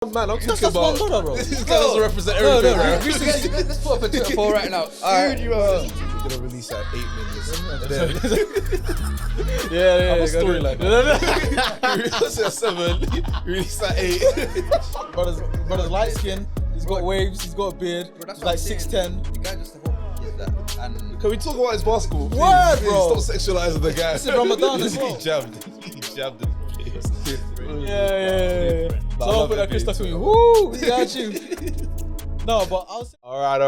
Man, I'm talking That's about $1, bro. This guy doesn't represent everything, bro. Let's put up a Twitter poll right now. Alright, you're gonna release that 8 million. Yeah. I'm a storyline. Release that 7. Release that 8. Brother's light skin. He's got waves. He's got a beard. He's like 6'10". The guy just is that. And Can we talk about his basketball? Please? Word, Please, bro. Stop sexualizing the guy. This is Ramadan as well. He jabbed him. Yeah. Someone put that crystal to me. Woo! We got you. No, but I'll say. Alright.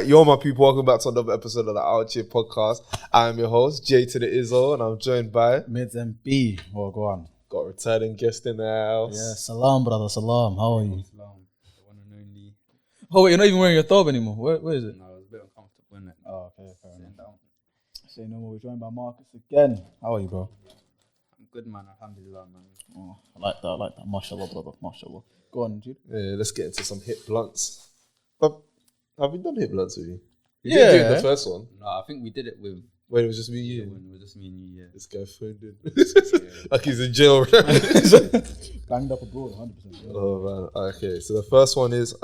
Yo, my people, welcome back to another episode of the Out Here podcast. I am your host, J to the Izzo, and I'm joined by Mids and B. Well, go on. got a returning guest in the house. Yeah, salam, brother, salam. How are you? Islam, the one and only. Oh, wait, you're not even wearing your thobe anymore. Where is it? No, it was a bit uncomfortable, wasn't it? Oh, okay, fair enough. Sitting down. Say no more. We're joined by Marcus again. How are you, bro? I'm good, man. Alhamdulillah, man. Oh, I like that. Mashallah, brother. Mashallah. Go on, Jude. Yeah, let's get into some hip blunts. But have we done hip blunts with you? You Yeah. did do the first one. No, I think we did it with When it was just me and you. when it was just me and you, yeah. This guy phoned in. Like he's in jail. Banged up abroad, 100%. Oh man. Okay, so the first one is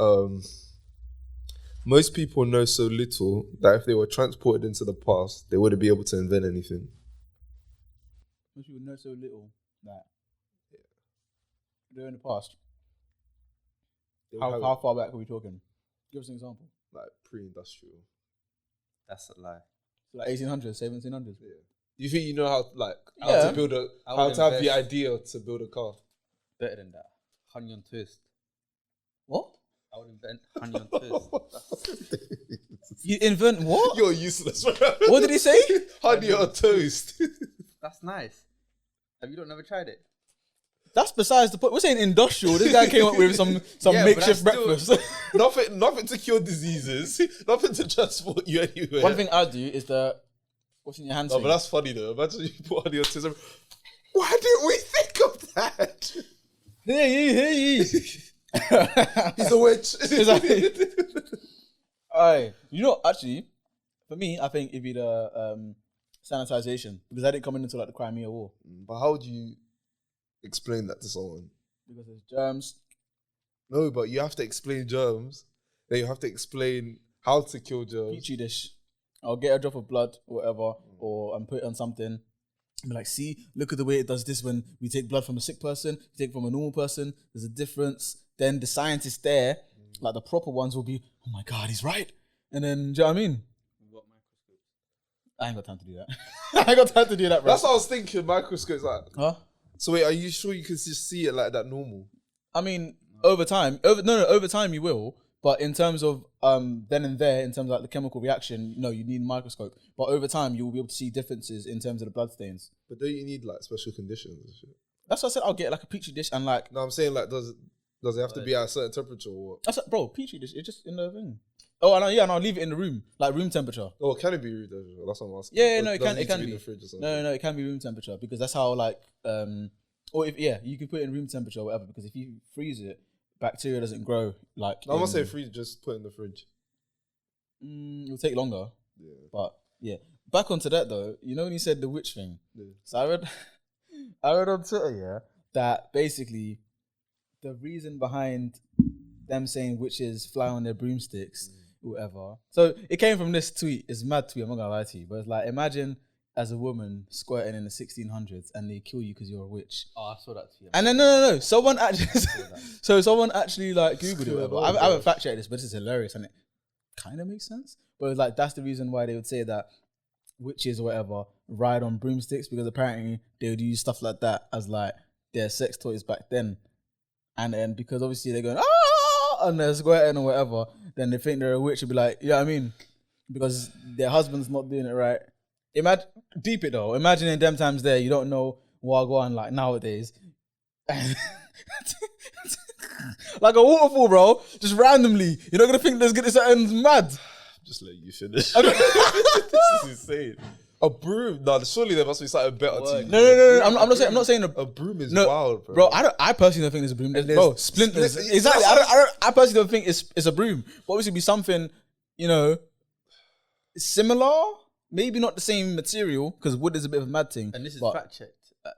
most people know so little that if they were transported into the past, they wouldn't be able to invent anything. Most people know so little that they're in the past. They would have How far back are we talking? Give us an example. like pre-industrial. That's a lie. So like 1800s, 1700s. Yeah. Do you think you know how Yeah. to build a I how would to have the invest- idea to build a car? Better than that. Honey on toast. What? I would invent honey on toast. You invent what? You're useless. Bro. What did he say? Honey on toast. That's nice. Have you never tried it? That's besides the point. We're saying industrial. This guy came up with some Yeah, but makeshift that's still- breakfast. nothing to cure diseases. Nothing to transport you anywhere. One thing I do is the what's in your hands. No, but that's funny though. Imagine you put honey on toast. Why didn't we think of that? Hey. He's a witch. Alright, you know, actually, for me, I think it'd be the sanitization because I didn't come in until like the Crimea War But how would you explain that to someone? because there's germs. No, but you have to explain germs. Then you have to explain how to kill germs. Petri dish. I'll get a drop of blood or whatever, or and put it on something. And be like, see, look at the way it does this when we take blood from a sick person, we take it from a normal person. There's a difference. Then the scientists there, like the proper ones, will be, oh my god, he's right. And then, do you know what I mean? What microscope? I ain't got time to do that. I ain't got time to do that, bro. That's what I was thinking. Microscopes, like. Huh? So wait, are you sure you can just see it like that normal? I mean, over time, over time you will. But in terms of then and there, in terms of like the chemical reaction, no, you need a microscope. But over time, you will be able to see differences in terms of the blood stains. But don't you need like special conditions and shit? That's what I said. I'll get like a petri dish and like No, I'm saying like does it have to be at a certain temperature or what? that's bro, petri dish. It's just in the thing. Oh, I know. Yeah, and I'll leave it in the room, like room temperature. Oh, can it be room temperature? That's what I'm asking. Yeah, Or no, it does can. need It to can be be. in the fridge or something. No, it can be room temperature because that's how like or if you can put it in room temperature or whatever because if you freeze it, bacteria doesn't grow like. I'm not saying freeze, just put it in the fridge. It'll take longer. Yeah. But yeah, back onto that though. You know when you said the witch thing. Yeah. So I read on Twitter that basically the reason behind them saying witches fly on their broomsticks, whatever. So it came from this tweet. It's a mad tweet. I'm not gonna lie to you, but it's like imagine as a woman squirting in the 1600s and they kill you because you're a witch. Oh, I saw that too. And then no. Someone actually, someone actually like Googled it. Whatever. I haven't fact checked this, but this is hilarious and it kind of makes sense. But it's like that's the reason why they would say that witches or whatever ride on broomsticks because apparently they would use stuff like that as like their sex toys back then. And then because obviously they're going and they're squirting or whatever, then they think they're a witch and be like, you know what I mean? Because their husband's not doing it right. Imagine deep it though. Imagine in them times there, you don't know what go on like nowadays. Like a waterfall, bro. Just randomly. You're not gonna think there's gonna something mad. Just let you finish. This is insane. A broom? No, surely there must be something better to you. No. I'm not saying A broom is no, wild, bro. I personally don't think it's a broom. And there's Bro, splinters. Exactly. I personally don't think it's a broom. But obviously, it'd be something, similar. Maybe not the same material because wood is a bit of a mad thing. And this is but fact checked.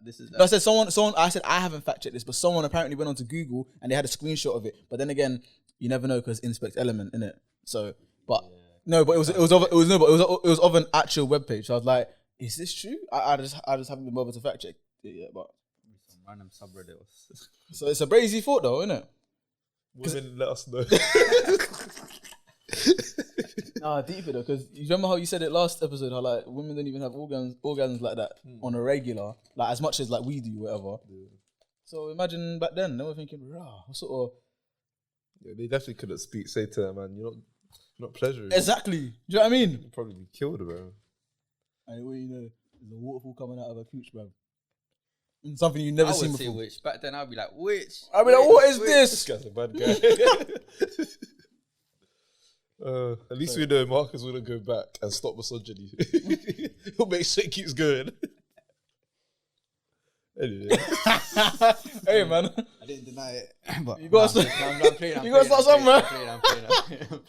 This is No, I said someone. I said I haven't fact checked this, but someone apparently went onto Google and they had a screenshot of it. But then again, you never know because inspect element in it. So, but no, but it was of an actual webpage. So I was like, is this true? I just haven't been bothered to fact check it yet. But some random subreddit. so it's a brazy thought though, isn't it? Women, let us know. Nah, deeper though, because you remember how you said it last episode, how like women don't even have organs like that on a regular, like as much as like we do, whatever. Yeah. So imagine back then, they were thinking, rah, what sort of... Yeah, they definitely couldn't say to them, man, you're not pleasuring. Exactly. Do you know what I mean? You'd probably be killed, bro. And what you know, there's a waterfall coming out of a cooch, bro. And something you've never seen before. Which. Back then, I'd be like, which? I'd be like, what is This this? guy's a bad guy. At least we know Marcus wouldn't go back and stop misogyny. He'll make sure it keeps going. Anyway. Hey, man. I didn't deny it. But You gotta start. You gotta start somewhere. I'm playing.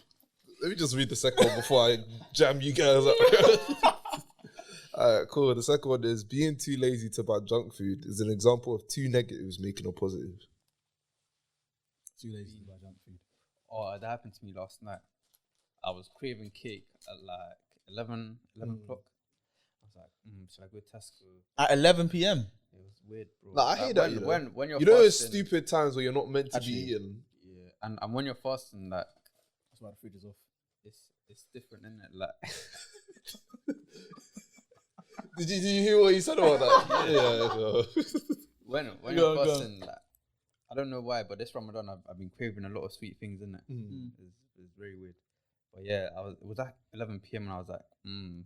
Let me just read the second one before I jam you guys up. Alright, cool. The second one is being too lazy to buy junk food is an example of two negatives making a positive. Too lazy to buy junk food. Oh, that happened to me last night. I was craving cake at like 11 o'clock. I was like, should I go to Tesco? At 11 p.m? It was weird, bro. Like, I hate that, when you're you know those fasting, stupid times where you're not meant to be eating? Yeah, and when you're fasting, like, That's why the food is off. it's different, isn't it? Like, Did you hear what he said about that? Yeah. when you're fasting, like, I don't know why, but this Ramadan I've been craving a lot of sweet things, innit? It's very weird. But yeah, it was like 11 p.m. and I was like,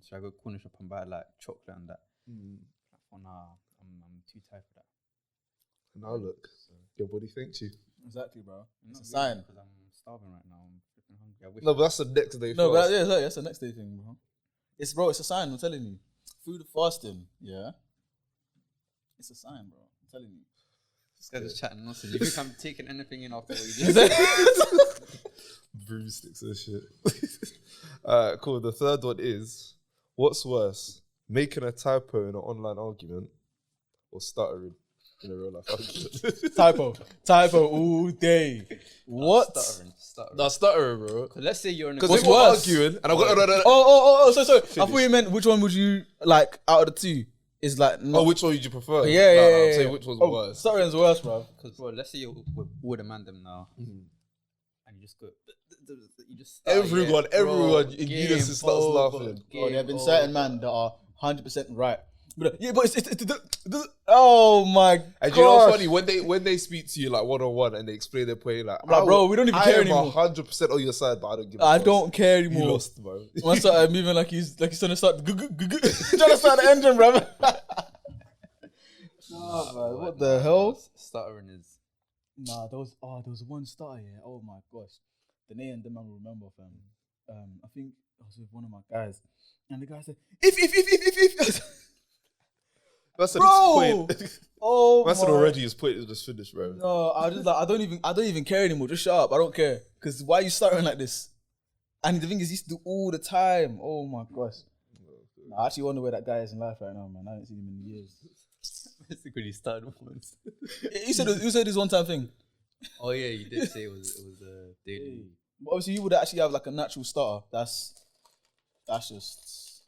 should I go corner shop and buy like chocolate and that? Oh nah, I'm too tired for that. Now look, your body thanks you. Exactly, bro. It's a sign. Because I'm starving right now. I'm freaking hungry. I wish No, but that's the next day. No, fast. but that's the next day thing, bro. It's a sign. I'm telling you. Food fasting, yeah. It's a sign, bro. I'm telling you. This guy's just chatting nonsense. You think I'm taking anything in after what you did? Broomsticks and shit. Alright, cool. The third one is, what's worse, making a typo in an online argument or stuttering in a real life argument? Typo all day. What? Stuttering. That's stuttering, bro. Let's say you're in a Because if What's we're worse? arguing and I've got So I thought you meant which one would you like out of the two? Is like not, which one would you prefer? yeah. I'm saying which one's worse. Stuttering's worse, bro. Because bro, let's say you're with a mandem now, and you just go, you just Everyone in unison starts laughing. Oh, there have been certain men that are 100% right. But it's oh my god. And you know what's funny? When they speak to you like one-on-one and they explain their point, like, bro, we don't even care anymore. I am 100% on your side, but I don't give a I fuck. don't care anymore. You lost, bro. Once I started moving like he's trying to start trying to start the engine, bro. Nah, man, what the hell? Stuttering is. Nah, there was one stutter, yeah. Oh my gosh. The name and the man will remember, fam. I think I was with one of my guys. And the guy said, if. That's Bro! his point. Oh That's my. already his point is just finished, bro. No, I just like I don't even care anymore. Just shut up. I don't care. Cause why are you stuttering like this? And the thing is, he used to do all the time. Oh my gosh. I actually wonder where that guy is in life right now, man. I haven't seen him in years. Basically, he started once. You said this one time thing. Oh yeah, you did say it was a daily. But obviously, you would actually have like a natural stutter. That's just,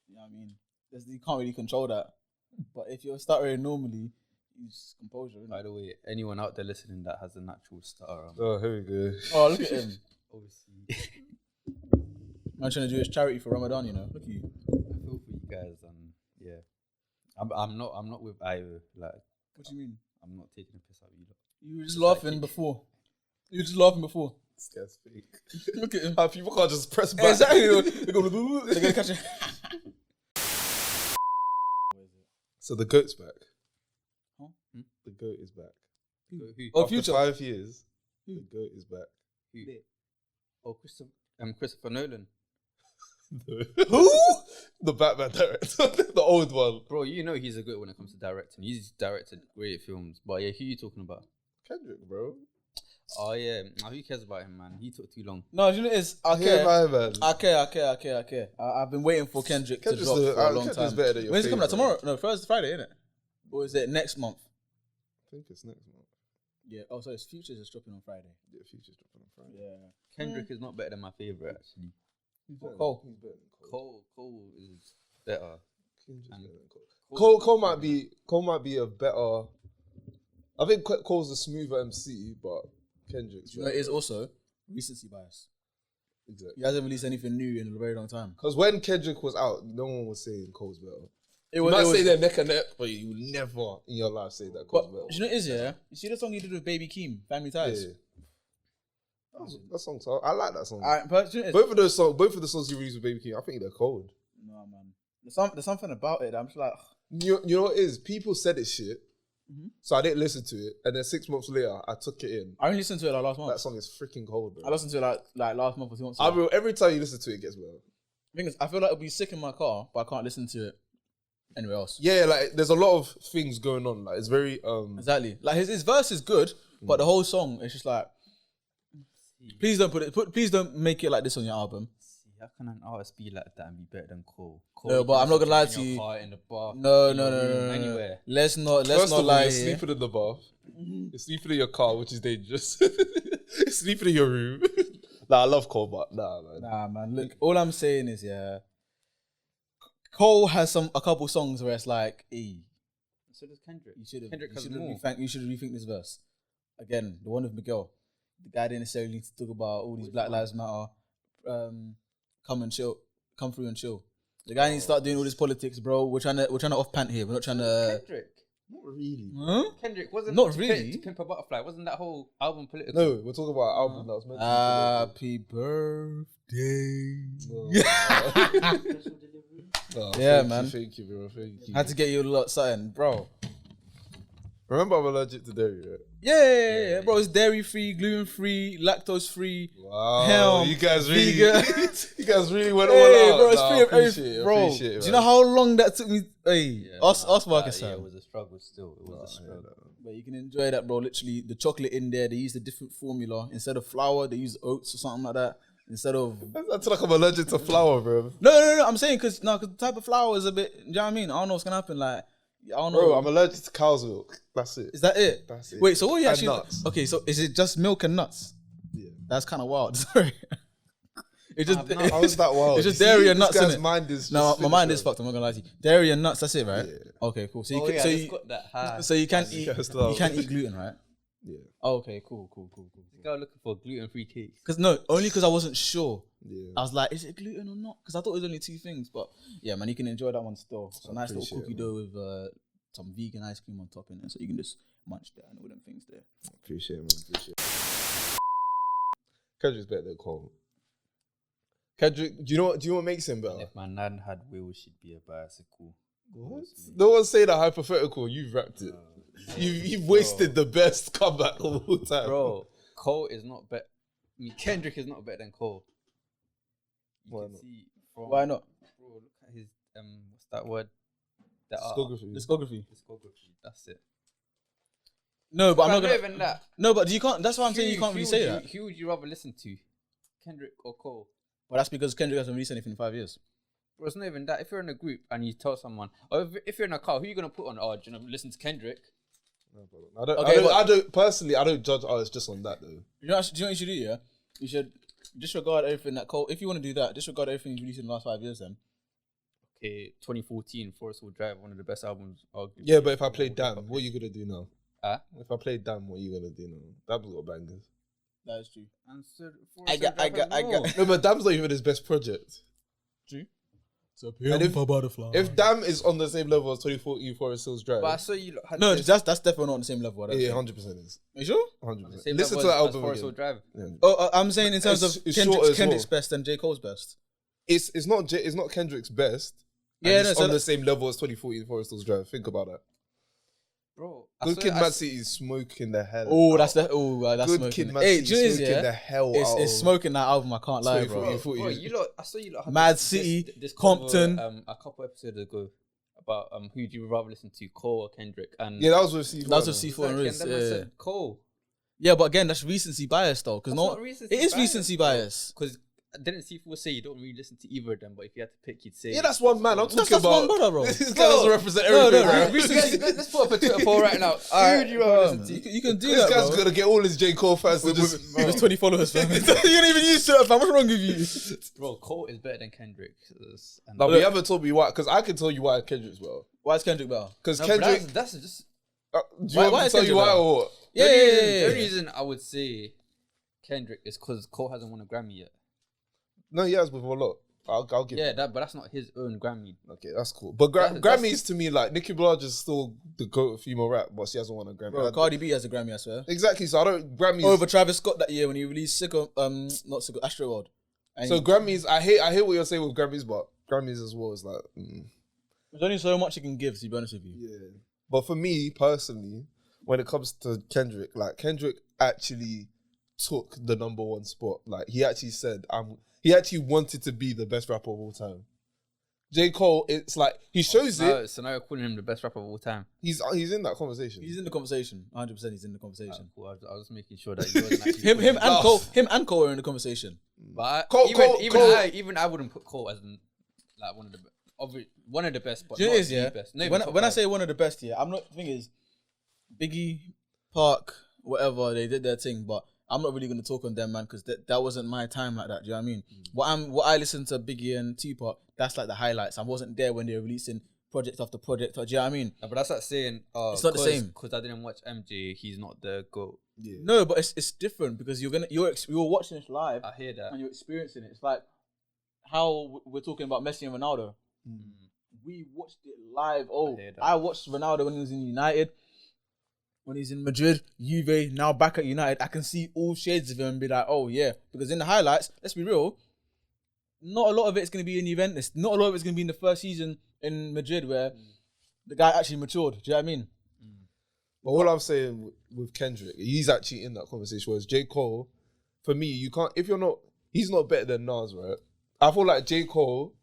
you know what I mean. You can't really control that. But if you're stuttering normally, use composure. Innit? By the way, anyone out there listening that has a natural stutter, Oh, here we go. Oh, look at him. obviously, Man trying to do his charity for Ramadan, you know. Look at you. I feel for you guys, and yeah, I'm not with IO. Like, What do you mean? I'm not taking a piss out of you. You were just laughing before. This guy's fake. Look at him. People can't just press back. Exactly. They're gonna catch it. So the goat's back. Huh? The goat is back. Who? Oh, After Future. 5 years, the goat is back. Who? Oh, Christopher Nolan. Who? The Batman director, the old one. Bro, you know he's a good when it comes to directing. He's directed great films. But yeah, who are you talking about? Kendrick, bro. Oh yeah, who cares about him, man? He took too long. No, you know what it is? Yeah, my man. I care. I've been waiting for Kendrick to Kendrick's drop for a long Kendrick's time. better than your When's it coming out? favourite. Tomorrow? No, Thursday, Friday, isn't it? Or is it next month? I think it's next month. Yeah. Oh, so it's Futures is dropping on Friday. Yeah, Future's dropping on Friday. Yeah. Kendrick is not better than my favorite actually. He's better Cole. He's better than Cole. Cole is better. Kendrick's And better than Cole might be a better. I think Cole's a smoother MC, but Kendrick's. You know, it is also recency bias. Exactly. He hasn't released anything new in a very long time. Because when Kendrick was out, no one was saying Cole's better. You It might was say they're neck and neck, but you will never in your life say that Cole's But better. you know what it is, yeah? You see the song he did with Baby Keem, Family Ties? Yeah. That song's hard. I like that song. Alright, but you know, Both of the songs he released with Baby King, I think they're cold. no, man. There's something about it that I'm just like, You know what it is? People said it's shit, Mhm. so I didn't listen to it, and then 6 months later, I took it in. I only listened to it like last month. That song is freaking cold, bro. I listened to it like last month or 2 months I ago. will, every time you listen to it, it gets better. The thing is, I feel like it'll be sick in my car, but I can't listen to it anywhere else. Yeah, like there's a lot of things going on. Like it's very Exactly. Like his verse is good, but the whole song is just like, please don't please don't make it like this on your album. See, how can an artist be like that and be better than Cole? No, you but can I'm not listen gonna lie in to your you. car, in the bar, No, in your room, no. anywhere. Let's not First of all, lie you're here. sleeping in the bath. You're sleeping in your car, which is dangerous. You're sleeping in your room. Nah, I love Cole, but nah, man. Nah, man. Look, all I'm saying is, yeah, Cole has a couple songs where it's like, So does Kendrick. Kendrick has should more. you should rethink this verse. Again, the one with Miguel. The guy didn't necessarily need to talk about all these Black Lives Matter. Come through and chill. The guy needs to start doing all this politics, bro. We're trying to off pant here. We're not trying to. Kendrick. Not really. Huh? Kendrick wasn't Not to really. To Pimp a Butterfly. Wasn't that whole album political? No, we're talking about an album that was meant to Happy birthday. Yeah, man. Thank you, bro. Thank you. Had to get you a lot something, bro. Remember, I'm allergic to dairy, right? Yeah, bro. It's dairy free, gluten free, lactose free. Wow, Hell, you guys really, vegan. you guys really went all Hey, out. bro, it's Nah, free I of appreciate everything, it, bro. appreciate it, Do you man. know how long that took me? Hey, Yeah, us Marcus, yeah, Sam. it was a struggle still. It was a struggle. But you can enjoy that, bro. Literally, the chocolate in there, they use a different formula. Instead of flour, they use oats or something like that. Instead of That's like I'm allergic to flour, bro. no. I'm saying because the type of flour is a bit. You know what I mean? I don't know what's gonna happen. Like, I don't know. Bro, I'm allergic to cow's milk. That's it. Is that it? That's it. Wait, so what you And actually? nuts. Okay, so is it just milk and nuts? Yeah. That's kind of wild. Sorry. It just How is that wild? It's just You see, dairy and this nuts, guy's innit? mind is No, just my mind finished, is fucked. I'm not gonna lie to you. Dairy and nuts. That's it, right? Yeah. Okay, cool. So you Oh, can, yeah, so it's you got that high. so you can't Yeah, eat stop. you can't eat gluten, right? Yeah. Oh, okay, cool. Go looking for gluten-free cakes. Because no, only because I wasn't sure. Yeah. I was like, is it gluten or not? Because I thought it was only 2 things. But yeah, man, you can enjoy that one still. So I nice little appreciate cookie it, dough with some vegan ice cream on top in it, so you can just munch there and all them things there. Appreciate it, man. Appreciate it. Kendrick's better than Cole. Kendrick, do you know what makes him better? If my nan had wheels, she'd be a bicycle. What? No one say that hypothetical. You've rapped it. You've wasted the best comeback of all time. Bro, Cole is not better. I mean, Kendrick is not better than Cole. You Why can not? see from, Why not? Bro, look at his what's that word? The Discography. Discography. discography. That's it. No, but I'm not Not gonna. even that. No, but you can't. That's why I'm saying you can't really say that. Who would you rather listen to, Kendrick or Cole? Well, that's because Kendrick hasn't released anything in 5 years. Bro, it's not even that. If you're in a group and you tell someone, or if you're in a car, who are you gonna put on? Oh, do you know, listen to Kendrick. No problem. Okay, I don't personally. I don't judge artists just on that though. You know what you should do? Yeah, you should disregard everything that Cole. If you want to do that, disregard everything he's released in the last 5 years. Then Okay, 2014, Forest Hill Drive, one of the best albums. Arguably. Yeah, but if I play Damn, what are you gonna do now? Huh? If I play Damn, what are you gonna do now? Damn's got bangers. that is true. And so I got. No, but Damn's not even his best project. True. So And if- butterfly. If Damn is on the same level as 2014 Forest Hills Drive, But I saw you lot had no, this that's definitely not on the same level. I don't yeah, think. 100% is. Are you sure? 100%. same Listen to level that as album Forest Hill again. Drive. Yeah. Oh, I'm saying in terms It's- of it's short as Kendrick's well. best and J Cole's best. It's not Kendrick's best. Yeah, Yeah, no, it's so on that- the same level as 2014 Forest Hills Drive. Think about that. Bro, Good Kid, Mad City is smoking the hell. Oh, out. that's that's Good smoking. Kid, Mad Hey, City do you know is what it is, smoking yeah? the hell It's out. smoking that album. I can't lie, bro. 2014. Bro, you lot, I saw you lot had Mad this- City, this Compton. convo, a couple episodes ago about who do you rather listen to, Cole or Kendrick? And Yeah, that was with C4. That was with man. C4 and exactly, Riz. and then I Yeah. said Cole. Yeah, but again, that's recency bias though, because That's not recency it is bias, recency bro. bias. Because I didn't see people say you don't really listen to either of them, but if you had to pick, you'd say Yeah, that's one man. I'm talking That's about. one brother, bro. This guy doesn't represent everything. bro. Let's put up a Twitter poll right now. Alright, You can do This that, guy's bro. gonna get all his J Cole fans to just. There's 20 followers, fam. You don't even use Twitter, fam. What's wrong with you? Bro, Cole is better than Kendrick. And No, but you haven't told me why. Because I can tell you why Kendrick's well. Why is Kendrick better? Because No, but Kendrick. that's just Do you Why want me is to tell you Kendrick why better? or what? Yeah, the only reason I would say Kendrick is because Cole hasn't won a Grammy yet. No, he has with a lot. I'll give. Yeah, but that's not his own Grammy. Okay, that's cool. But That's- Grammys to me, like Nicki Minaj is still the GOAT of female rap, but she hasn't won a Grammy. Bro, Cardi B has a Grammy, I swear. Exactly. So I don't Grammys. Over Travis Scott that year when he released Sicko, not Sicko, Astro World. And So Grammys, I hear what you're saying with Grammys, but Grammys as well is like. there's only so much you can give, to be honest with you. Yeah. But for me personally, when it comes to Kendrick, like Kendrick actually took the number one spot. Like he actually said, he actually wanted to be the best rapper of all time. J. Cole, it's like he shows it. So now you're calling him the best rapper of all time. He's in that conversation. He's in the conversation. 100% he's in the conversation. Cool. I was just making sure that you wasn't actually Him and Cole are in the conversation. But Cole- even I wouldn't put Cole as like one of the best. But Do you know not what it is, the yeah? best. Not even top When I five. say one of the best here, I'm not. The thing is, Biggie, Park, whatever, they did their thing, but I'm not really going to talk on them, man, because that wasn't my time like that. Do you know what I mean? What I listened to Biggie and Tupac, that's like the highlights. I wasn't there when they were releasing project after project. Do you know what I mean? No, but that's like saying It's not the same. because I didn't watch MJ. He's not the GOAT. Yeah. No, but it's different because you're watching this live I hear that. and you're experiencing it. It's like how we're talking about Messi and Ronaldo. We watched it live. Oh, hear that. I watched Ronaldo when he was in United. When he's in Madrid, Juve, now back at United, I can see all shades of him and be like, oh yeah. Because in the highlights, let's be real, not a lot of it's going to be in Juventus. Not a lot of it's going to be in the first season in Madrid where the guy actually matured. Do you know what I mean? But all I'm saying with Kendrick, he's actually in that conversation. Whereas J. Cole, for me, you can't, he's not better than Nas, right? I feel like J. Cole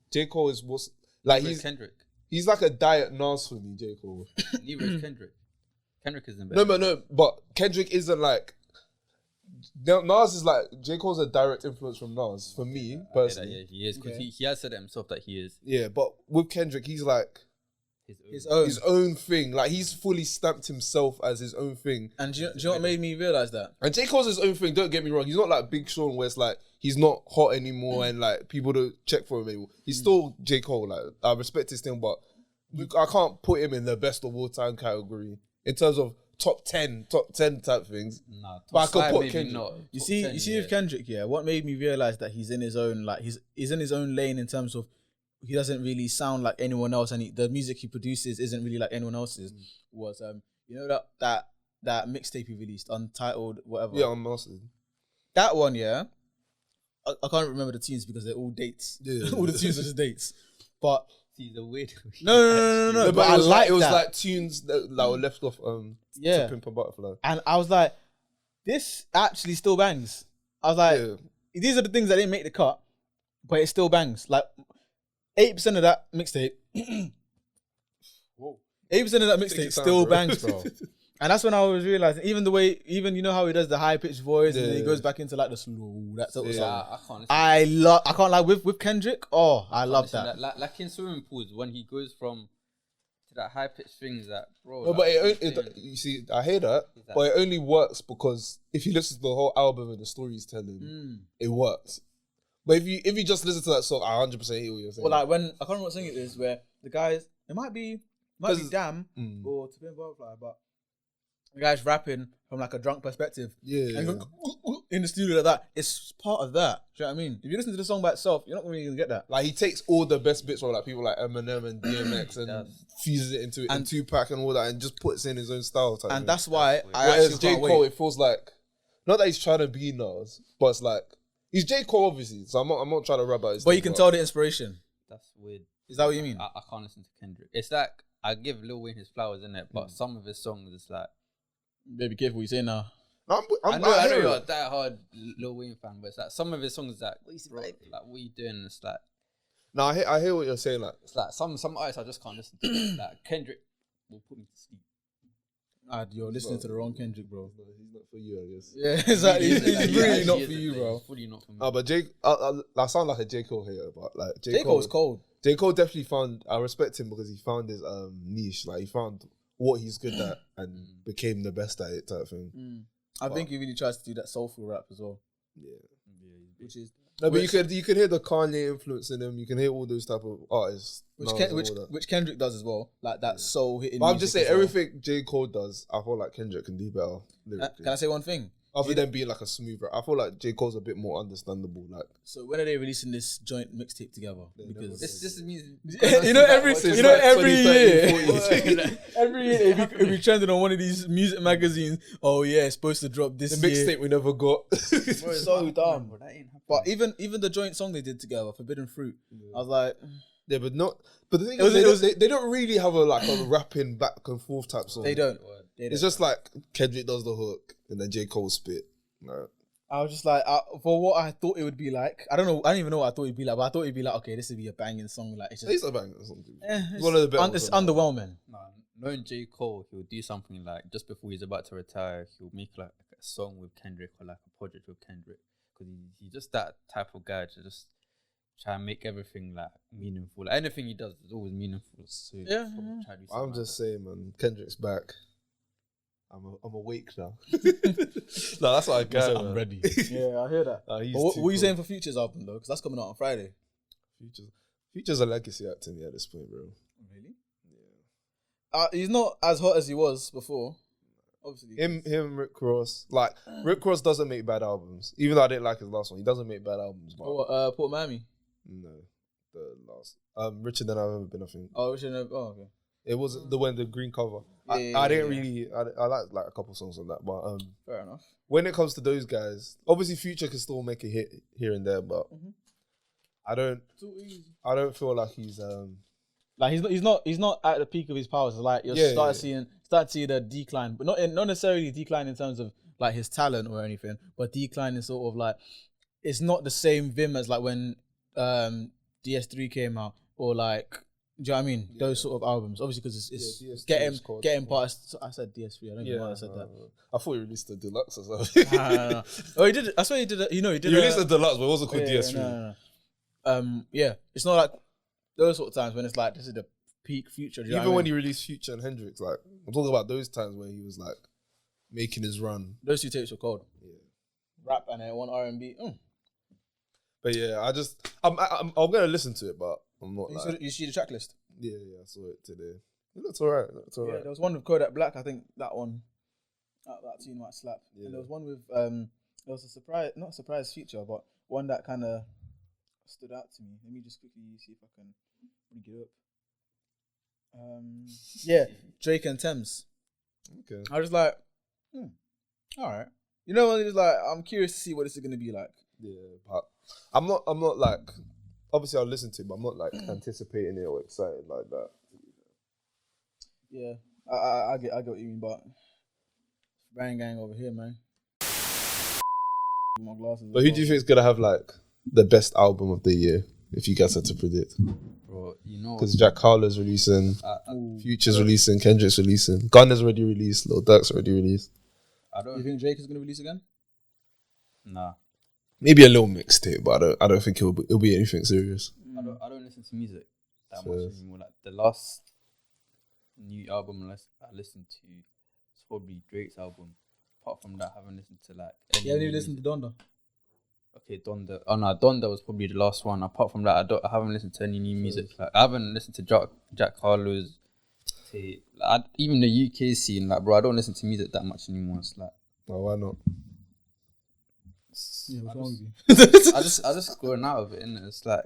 is what's, like Neither is Kendrick. he's like a diet Nas for me, J. Cole. Neither is Kendrick. Kendrick isn't better. No, but Kendrick isn't like, Nas is like, J. Cole's a direct influence from Nas, for me, personally. Yeah, he is. Because Okay. he has said it himself that he is Yeah, but with Kendrick, he's like his his own thing. Like he's fully stamped himself as his own thing. And do you know what made me realise that? And J. Cole's his own thing, don't get me wrong. He's not like Big Sean where it's like he's not hot anymore and like people don't check for him anymore. He's still J. Cole. Like I respect his thing, but I can't put him in the best of all time category in terms of top 10 type things. Nah, But I top could five put maybe Kendrick. not. You Top see, 10, with Kendrick, yeah, what made me realise that he's in his own, like he's in his own lane in terms of he doesn't really sound like anyone else, and the music he produces isn't really like anyone else's. Was you know that mixtape he released, untitled whatever. Yeah, I'm mastered. That one, yeah. I can't remember the tunes because they're all dates. Yeah. All the tunes are just dates. But He's a weird. no. No, But it I was like it was that. like tunes that were left off Yeah. to Pimp a Butterfly. And I was like, this actually still bangs. I was like, Yeah. these are the things that didn't make the cut, but it still bangs. Like 80% of that mixtape, 80% of that Take mixtape your time, still bro. bangs, bro. And that's when I was realizing, even the way, you know how he does the high pitched voice and then he Yeah. goes back into like the slow, that sort of Yeah, song. I can't. I can't lie with Kendrick. Oh, I love that. Like in swimming pools, when he goes from to that high pitched things, that bro. No, like, but he's saying- you see, I hear that, Exactly. but it only works because if you listen to the whole album and the story he's telling, it works. But if you just listen to that song, I 100% hear what you're saying. Well, like when I can't remember what song it is, where the guys, it might be Damn or To Be a Butterfly, but the guy's rapping from like a drunk perspective. yeah, And going, in the studio like that. It's part of that. Do you know what I mean? If you listen to the song by itself, you're not really gonna get that. like he takes all the best bits from like people like Eminem and DMX and does. fuses it into And- Tupac and all that and just puts in his own style. Type And thing. that's why I Whereas actually J. can't Cole, wait. it feels like not that he's trying to be Nas, but it's like he's J. Cole obviously. So I'm not trying to rap about his. But thing, you can tell the inspiration. That's weird. Is that what you mean? I can't listen to Kendrick. It's like I give Lil Wayne his flowers in it, but some of his songs is like Baby, careful what you say now. I know hear you're it. that hard Lil Wayne fan, but it's like some of his songs like bro, like what you doing? It's like No, I hear what you're saying. Like some artists I just can't listen to. Like Kendrick will put me to sleep. You're listening to the wrong Kendrick, bro. he's not for you, I guess. Yeah, exactly. It's really not Actually for is you, a thing. bro. It's fully not for me. But I sound like a J Cole hater, but like J. Cole's cold. J Cole definitely found. I respect him because he found his niche. Like he found what he's good at and became the best at it, type thing. I think he really tries to do that soulful rap as well. Yeah. Which is No, but you could hear the Kanye influence in him. You can hear all those type of artists. which Kendrick does as well, like that soul hitting. But I'm just saying, music as well. everything J Cole does, I feel like Kendrick can do better lyrically. Can I say one thing? Other than being like a smooth rap, I feel like J Cole's a bit more understandable. Like, So when are they releasing this joint mixtape together? Because This means every year, 20, every year it'll be trending on one of these music magazines. Oh yeah, it's supposed to drop this the year. mixtape we never got. So dumb. Bro, that ain't happening. But even the joint song they did together, Forbidden Fruit, I was like, Yeah, but not. But the thing It was- is, they don't really have a rapping back and forth type song. they don't. It's just like Kendrick does the hook and then J Cole spit. Like, I was just like, for what I thought it would be like, I don't even know what I thought it'd be like, but I thought it'd be like, okay, this would be a banging song. Like, it's just, he's a banger or something. it's, one of the better it's ones. underwhelming. Nah, knowing J. Cole, he'll do something like just before he's about to retire, he'll make like a song with Kendrick or like a project with Kendrick, because he's just that type of guy to just try and make everything like meaningful. Like, anything he does is always meaningful. So Yeah, probably try to do something I'm like just that. saying, man. Kendrick's back. I'm awake now. No, that's what I got. I'm ready. Yeah, I hear that. Nah, he's But what too are you cool. saying for Future's album though? Because that's coming out on Friday. Future's a legacy act to me at this point, bro. Really? Yeah. He's not as hot as he was before. Obviously. Him, Rick Ross. Like Rick Ross doesn't make bad albums. Even though I didn't like his last one, he doesn't make bad albums. But Port Miami. no, the last Richer Than I've Ever Been. I think Oh, okay. it was the green cover. Yeah, I didn't yeah. really. I like a couple songs on that, but Fair enough. when it comes to those guys, obviously Future can still make a hit here and there, but I don't feel like he's Like he's not at the peak of his powers. Like you're start seeing the decline, but not necessarily decline in terms of like his talent or anything, but decline in sort of like it's not the same vim as like when DS3 came out or like. Do you know what I mean? Those sort of albums, obviously, because it's DS3 is called- getting past. I said DS3. I don't know why I said that. I thought he released the deluxe or something. No. Oh, he did. I swear he did. He did. He released the deluxe, but it wasn't called DS3. No. Yeah, it's not like those sort of times when it's like this is the peak Future. Do you know Even what I when mean? he released Future and Hendrix, like I'm talking about those times where he was like making his run. Those two tapes were cold. Yeah. Rap and then one R&B. But yeah, I'm gonna listen to it, but I'm not. Like, You see the track list? yeah, I saw it today. It looks alright. Yeah, there was one with Kodak Black. I think that one, that tune might slap. Yeah. And there was one with there was a surprise, not a surprise feature, but one that kind of stood out to me. Let me just quickly see if I can bring it up. Yeah, Drake and Thames. Okay. I was like, all right. You know what? It was like I'm curious to see what this is gonna be like. Yeah, but I'm not like. Obviously, I'll listen to it, but I'm not like anticipating it or excited like that. Yeah, I get what you mean, but Bang Gang over here, man. My glasses. But who do you think is gonna have like the best album of the year? If you guys had to predict, Bro, you know, because Jack Harlow's releasing, Ooh. Future's releasing, Kendrick's releasing, Gunna's already released, Lil Durk's already released. I Do you don't. think Drake is gonna release again? Nah, Maybe a little mixtape, but I don't think it'll be anything serious. I don't listen to music that Fair. much anymore. Like the last new album I listened to is probably Drake's album. Apart from that, I haven't listened to like. Any You haven't even new listened to Donda. Okay, Donda. Oh no, Donda was probably the last one. Apart from that, I haven't listened to any new music. Like I haven't listened to Jack Harlow's tape. Like, even the UK scene, like bro, I don't listen to music that much anymore. It's like Oh, why not? Yeah, what's wrong I with you? I just growing out of it, and it's like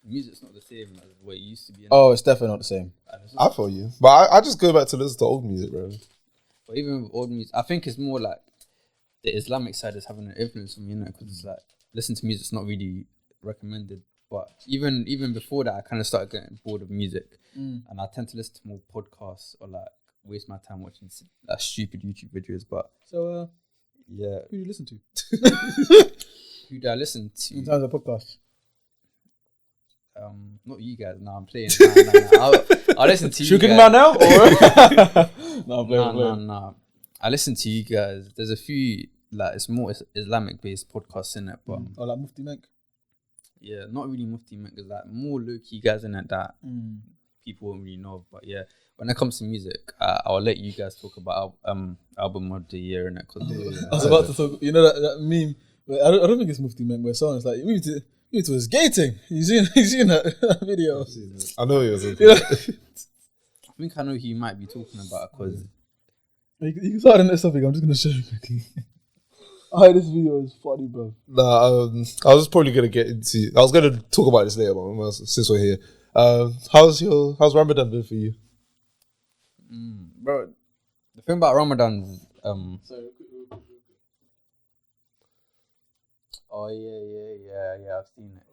music's not the same as what it used to be. innit? Oh, it's definitely not the same. And it's just- I feel you, but I just go back to listen to old music, bro. But even with old music, I think it's more like the Islamic side is having an influence on me, because it's like listen to music's not really recommended. But even before that, I kind of started getting bored of music, and I tend to listen to more podcasts or like waste my time watching stupid YouTube videos. But So, yeah, who do you listen to who do I listen to? in terms of podcasts? Not you guys. No, I'm playing. Nah. I'll listen to you. Should we kick him guys. out now? Or no, I'm playing. Nah. I listen to you guys. There's a few like it's more Islamic based podcasts in it, but Or like Mufti Menk. yeah, not really Mufti Menk. There's like more low key guys in it that people won't really know of. But yeah, when it comes to music, I'll let you guys talk about album of the year in it. Cause I was about to talk. You know that meme. But I don't think it's Mufti Menk where someone's like, you need to was gating. You seen that video? I know he was. I think I know who you might be talking about because you can start the next topic. I'm just gonna show you quickly. This video is funny, bro. Nah, I was probably gonna get into. I was gonna talk about this later, but since we're here, how's Ramadan been for you, bro? The thing about Ramadan is oh yeah, I've seen it.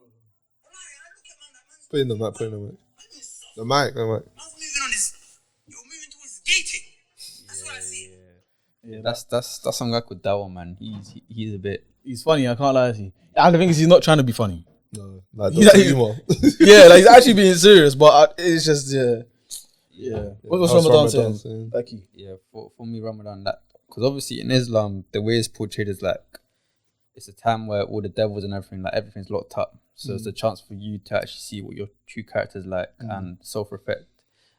Put in the mic. The mic. Moving on is you're moving towards gating. That's what I see. Yeah, that's some guy called Dawa, man. He's a bit. He's funny. I can't lie to you. And the thing is, he's not trying to be funny. No, like humor. Yeah, like he's actually being serious, but it's just yeah. What's Ramadan saying? Thank you. Yeah, for me, Ramadan, that because obviously in Islam, the way it's portrayed is like it's a time where all the devils and everything, like everything's locked up. So it's a chance for you to actually see what your true character is like and self-reflect.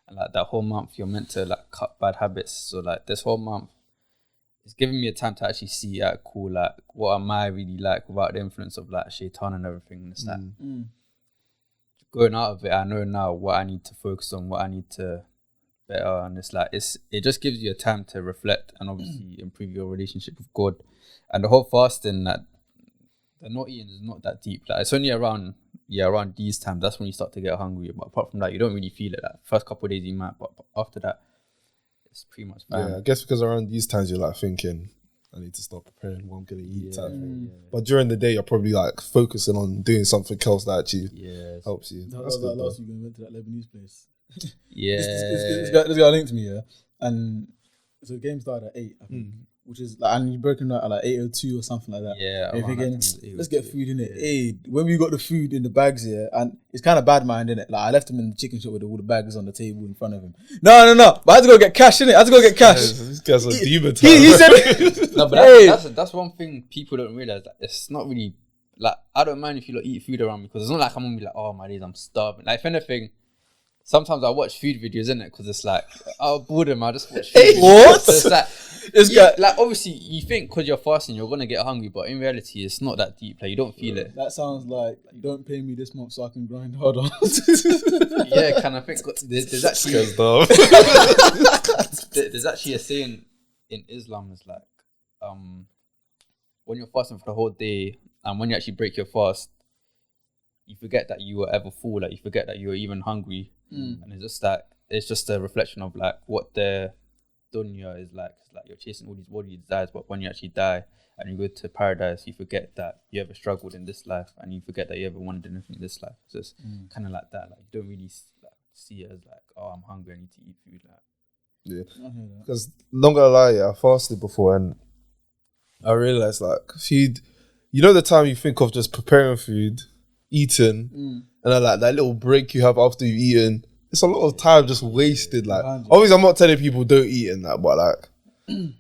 And like that whole month, you're meant to like cut bad habits. So like this whole month, it's giving me a time to actually see cool, like what am I really like without the influence of like shaitan and everything. And it's like going out of it, I know now what I need to focus on, what I need to better. And it's like it just gives you a time to reflect and obviously improve your relationship with God. And the whole fasting, that the not eating is not that deep. Like it's only around these times. That's when you start to get hungry. But apart from that, you don't really feel it. Like first couple of days you might, but after that, it's pretty much fine. Yeah, I guess because around these times you're like thinking, I need to start preparing what I'm gonna eat type thing. Yeah. But during the day you're probably like focusing on doing something else that actually helps you. That's good. Last week we went to that Lebanese place. Yeah, this guy linked me, and so the game started at 8, I think. Which is like, and you broken out at like 8:02 or something like that. Yeah, and thinking, let's get food in it. Hey, when we got the food in the bags here, and it's kind of bad mind, innit? Like I left him in the chicken shop with all the bags on the table in front of him. No. But I had to go get cash, innit? I had to go get cash. This guy's a demon. He said, no, but that's one thing people don't realize. That it's not really like I don't mind if you eat food around me because it's not like I'm gonna be like, oh my days, I'm starving. Like if anything. Sometimes I watch food videos, innit? Because it's like, oh, boredom, I just watch food videos. What? So it's like, like, obviously, you think because you're fasting, you're going to get hungry, but in reality, it's not that deep. Like, you don't feel it. That sounds like, you don't pay me this month so I can grind harder. Yeah, kind of think. There's actually there's actually a saying in Islam, it's like, when you're fasting for the whole day, and when you actually break your fast, you forget that you were ever full, like you forget that you were even hungry. And it's just a reflection of like what the dunya is like. It's like you're chasing all these worldly desires, but when you actually die and you go to paradise, you forget that you ever struggled in this life and you forget that you ever wanted anything in this life. So it's kind of like that. Like you don't really see it as like, oh, I'm hungry, I need to eat food. Like, yeah, because not gonna lie, I fasted before and I realized like food. You know the time you think of just preparing food, eating. And then like that little break you have after you've eaten, it's a lot of time just wasted. Like obviously I'm not telling people don't eat and that, but like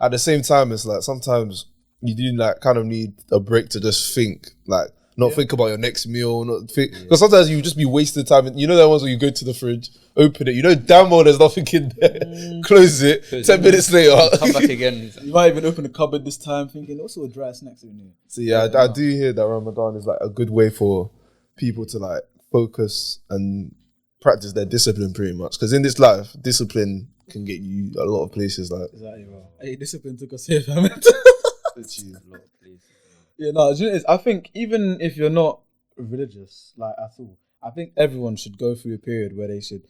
at the same time it's like sometimes you do like kind of need a break to just think, like not think about your next meal, not think because sometimes you just be wasting time. You know that ones where you go to the fridge, open it, you know damn well there's nothing in there, close it, 10 minutes later, come back again. You might even open the cupboard this time thinking, what's all the dry snacks in here? So yeah, I do hear that Ramadan is like a good way for people to like focus and practice their discipline pretty much, because in this life discipline can get you a lot of places. Like exactly, bro. Hey, discipline took us here, fam. Yeah, no, you know, I think even if you're not religious like at all, I think everyone should go through a period where they should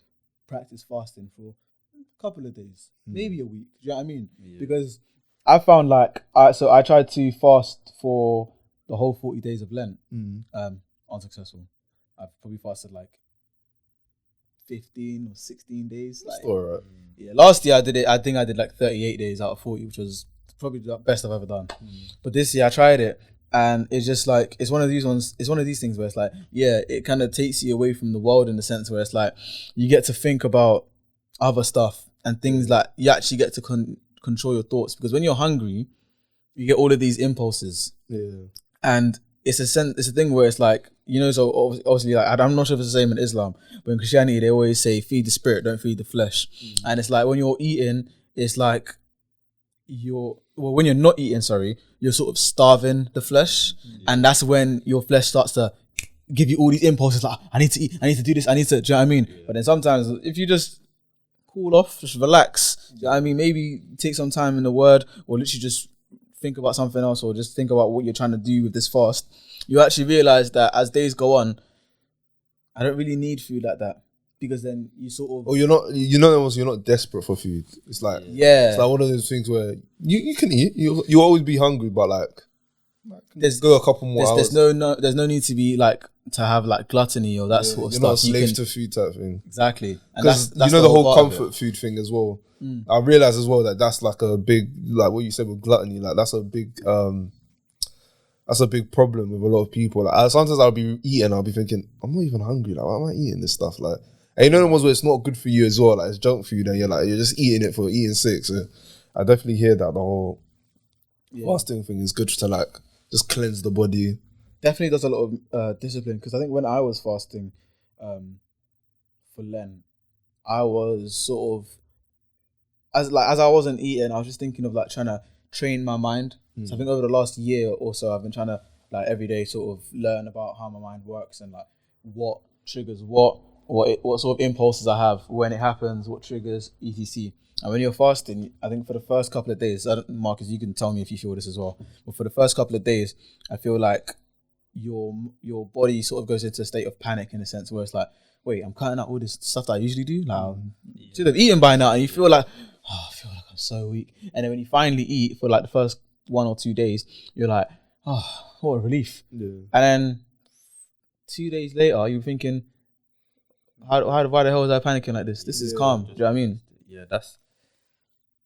practice fasting for a couple of days, maybe a week. Do you know what I mean? Because I found like I tried to fast for the whole 40 days of Lent, unsuccessful. I've probably fasted like 15 or 16 days. Like, all right. Yeah, last year I did it. I think I did like 38 days out of 40, which was probably the best I've ever done. But this year I tried it, and it's just like it's one of these ones. It's one of these things where it's like, yeah, it kind of takes you away from the world in the sense where it's like you get to think about other stuff and things like you actually get to control your thoughts, because when you're hungry, you get all of these impulses. Yeah. And it's a thing where it's like, you know, so obviously, like, I'm not sure if it's the same in Islam, but in Christianity, they always say, feed the spirit, don't feed the flesh. And it's like, when you're eating, it's like when you're not eating, you're sort of starving the flesh. And that's when your flesh starts to give you all these impulses, like, I need to eat, I need to do this, I need to, do you know what I mean? But then sometimes, if you just cool off, just relax, do you know what I mean? Maybe take some time in the word, or literally just think about something else, or just think about what you're trying to do with this fast. You actually realize that as days go on, I don't really need food like that, because then you sort of... Or you're not desperate for food. It's like, it's like one of those things where you can eat, you always be hungry, but like there's go a couple more hours. There's no need to be like, to have like gluttony or that sort of you're stuff. Not a slave to food type thing. Exactly. Because you know the whole comfort food thing as well. I realize as well that that's like a big, like what you said with gluttony, like that's a big problem with a lot of people. Like sometimes I'll be eating, I'll be thinking, I'm not even hungry. Like, why am I eating this stuff? Like, and you know the ones where it's not good for you as well. Like it's junk food, and you're just eating it for eating sake. So I definitely hear that the whole fasting thing is good to like just cleanse the body. Definitely does a lot of discipline, because I think when I was fasting for Lent, I was sort of as I wasn't eating, I was just thinking of like trying to train my mind. So I think over the last year or so, I've been trying to like every day sort of learn about how my mind works, and like what triggers what sort of impulses I have when it happens, what triggers etc. And when you're fasting, I think for the first couple of days, Marcus, you can tell me if you feel this as well, but for the first couple of days, I feel like your body sort of goes into a state of panic, in a sense where it's like, wait, I'm cutting out all this stuff that I usually do. Like, I should have eaten by now, and you feel like, I feel like I'm so weak. And then when you finally eat for like the first 1 or 2 days, you're like, what a relief. Yeah. And then 2 days later, you're thinking, why the hell was I panicking like this? This is calm. Do you know what I mean? Yeah,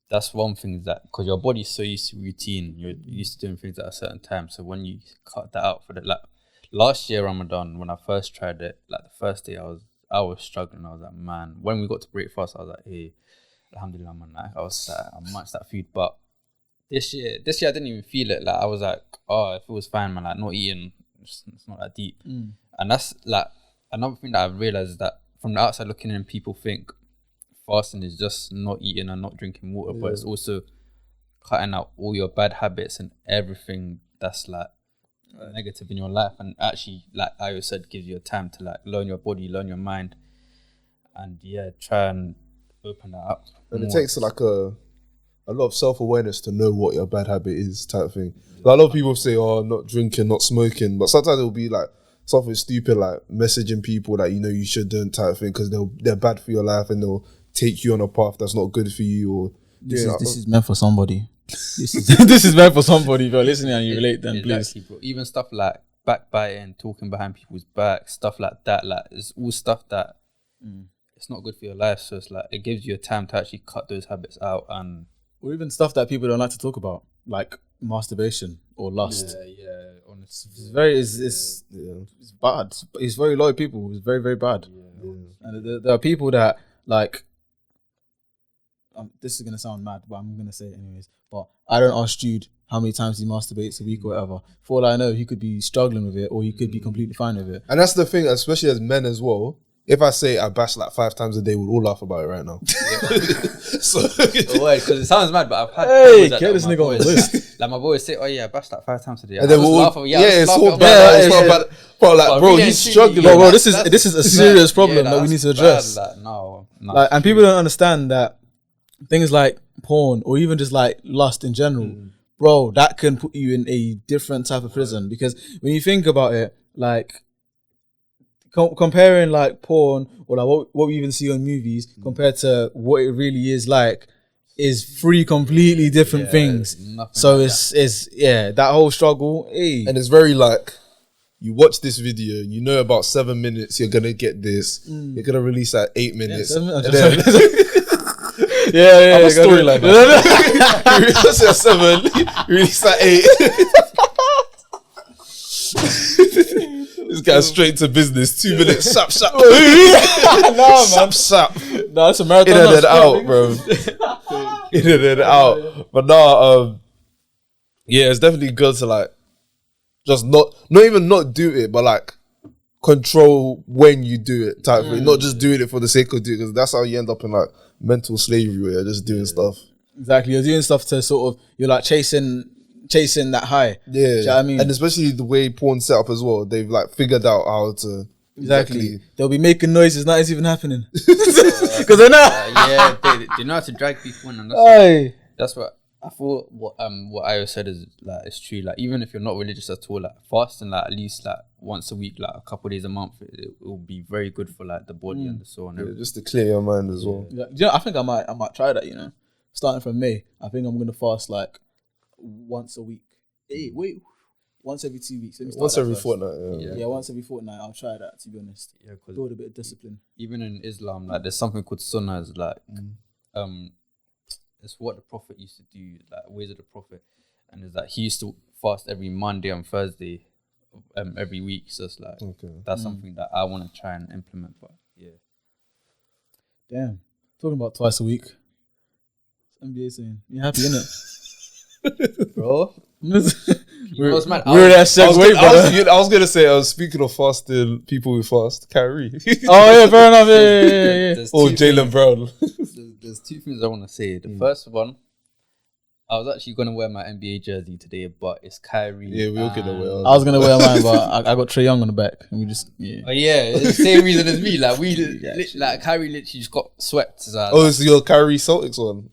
that's one thing, that because your body's so used to routine, you're used to doing things at a certain time. So when you cut that out for the, like last year Ramadan, when I first tried it, like the first day I was struggling. I was like, man, when we got to breakfast, I was like, hey, alhamdulillah, man, like, I munched that food. But this year I didn't even feel it. Like I was like, oh, if it was fine, man, like not eating, it's not that deep. And that's like another thing that I've realized, is that from the outside looking in, people think fasting is just not eating and not drinking water, but it's also cutting out all your bad habits and everything that's like negative in your life, and actually, like Ayo said, gives you a time to like learn your body, learn your mind, and try and open that up. And it takes like a lot of self-awareness to know what your bad habit is, type thing. Like, a lot of people say, oh, not drinking, not smoking, but sometimes it'll be like something stupid, like messaging people that you know you shouldn't, type thing, because they're bad for your life and they'll take you on a path that's not good for you. Or this is meant for somebody. This is meant for somebody. If you're listening and you relate, then exactly, please. Bro. Even stuff like backbiting, talking behind people's back, stuff like that. Like, it's all stuff that it's not good for your life. So it's like, it gives you a time to actually cut those habits out, and or even stuff that people don't like to talk about, like masturbation or lust. Yeah, honestly, it's bad. It's very low people. It's very, very bad. And there are people that like. This is gonna sound mad, but I'm gonna say it anyways. But I don't ask Jude how many times he masturbates a week or whatever. For all I know, he could be struggling with it, or he could be completely fine with it. And that's the thing, especially as men as well. If I say I bash like 5 times a day, we'll all laugh about it right now. So, because it sounds mad, but I've had. Hey, get this nigga on the list. Like my boys say, oh yeah, I bash like 5 times a day. And then we'll laugh. It's so bad. Yeah, it's not bad. Bro, like, bro, he's struggling. Bro, this is a serious problem that we need to address. Like, no, like, and people don't understand that things like porn or even just like lust in general, bro, that can put you in a different type of prison. Because when you think about it, like comparing like porn or like what we even see on movies compared to what it really is like is 3 completely different things. So like it's that whole struggle. And it's very like, you watch this video, you know about 7 minutes you're gonna get this. You're gonna release at 8 minutes. Yeah. I'm a storyline. Release at 7, release at 8. This guy's straight to business. 2 minutes, sap. No, man. Sap. No, it's a marathon. In and then out, bro. in and out. But no, yeah, it's definitely good to like just not even not do it, but like control when you do it type thing. Not just doing it for the sake of doing it, because that's how you end up in like mental slavery where you're just doing stuff. Exactly, you're doing stuff to sort of, you're like chasing that high. Yeah, do you know what I mean? And especially the way porn's set up as well, they've like figured out how to exactly. They'll be making noises, nothing's even happening because they're not. They know how to drag people in, and that's what I thought. What Ayo said is like it's true. Like even if you're not religious at all, like fasting like at least like once a week, like a couple of days a month, it will be very good for like the body and the soul and everything. Just to clear your mind as well. Yeah. You know, I think I might try that. You know, starting from May, I think I'm gonna fast like once a week. Hey, wait. Once every 2 weeks. Once every fortnight. Yeah, once every fortnight. I'll try that, to be honest. Yeah, build a bit of discipline. Even in Islam, like there's something called sunnah. It's like, it's what the Prophet used to do, like ways of the Prophet, and it's like he used to fast every Monday and Thursday, every week. So it's like that's something that I want to try and implement. But yeah, damn, talking about twice a week. NBA saying you happy, innit, bro? We're that segue, I was gonna say, speaking of fasting, people who fast, Kyrie. Oh yeah, fair enough. Yeah. Or Jaylen Brown. There's two things I want to say. The first one, I was actually gonna wear my NBA jersey today, but it's Kyrie. Yeah, we were gonna wear. I was gonna wear mine, but I got Trae Young on the back, and we just Oh yeah, it's the same reason as me. Like like Kyrie literally just got swept. So it's your Kyrie Celtics one.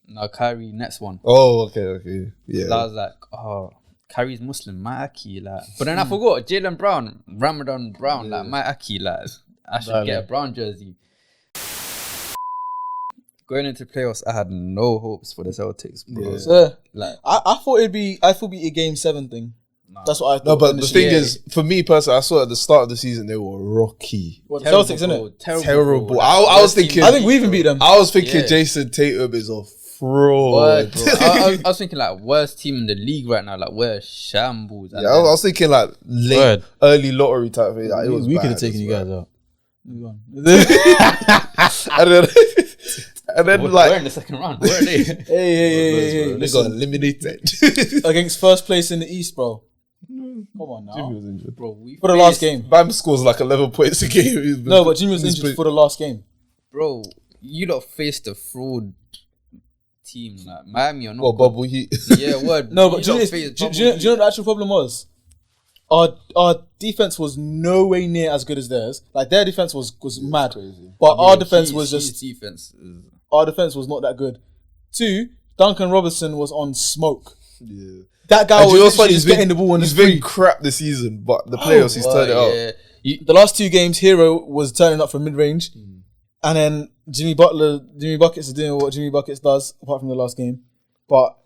No, Kyrie Nets one. Oh, okay, yeah. So I was like, oh. Kyrie's Muslim, my Aki, like. But then I forgot Jaylen Brown, Ramadan Brown, like my Aki, like. I should get a brown jersey. Going into playoffs, I had no hopes for the Celtics, bro. Yeah. So, like, I thought it'd be a Game 7 thing. Nah. That's what I thought. No, but the thing is, for me personally, I saw at the start of the season they were rocky. What, the Celtics, innit? Terrible. I was thinking. I think we even beat them. I was thinking Jason Tatum is a fraud. I was thinking like worst team in the league right now, like we're shambles. Yeah, I was thinking like late, early lottery type thing. Like, we could have taken you guys out. and then like we're in the second round. Where are they? Hey, they got eliminated against first place in the East, bro. Come on now, Jimmy was injured, bro. For the last game, Bam scores like 11 points a game. No, but Jimmy was injured for the last game, bro. You lot faced a fraud team like Miami or not. Or bubble heat. Yeah, word. No, but do you know what the actual problem was? Our defense was no way near as good as theirs. Like their defense was mad, crazy. But our defense was just Our defense was not that good. 2, Duncan Robinson was on smoke. Yeah, that guy was just getting the ball on his feet. He's been crap this season, but the playoffs he's turned it up. The last 2 games, Hero was turning up from mid range, and then Jimmy Buckets is doing what Jimmy Buckets does, apart from the last game. But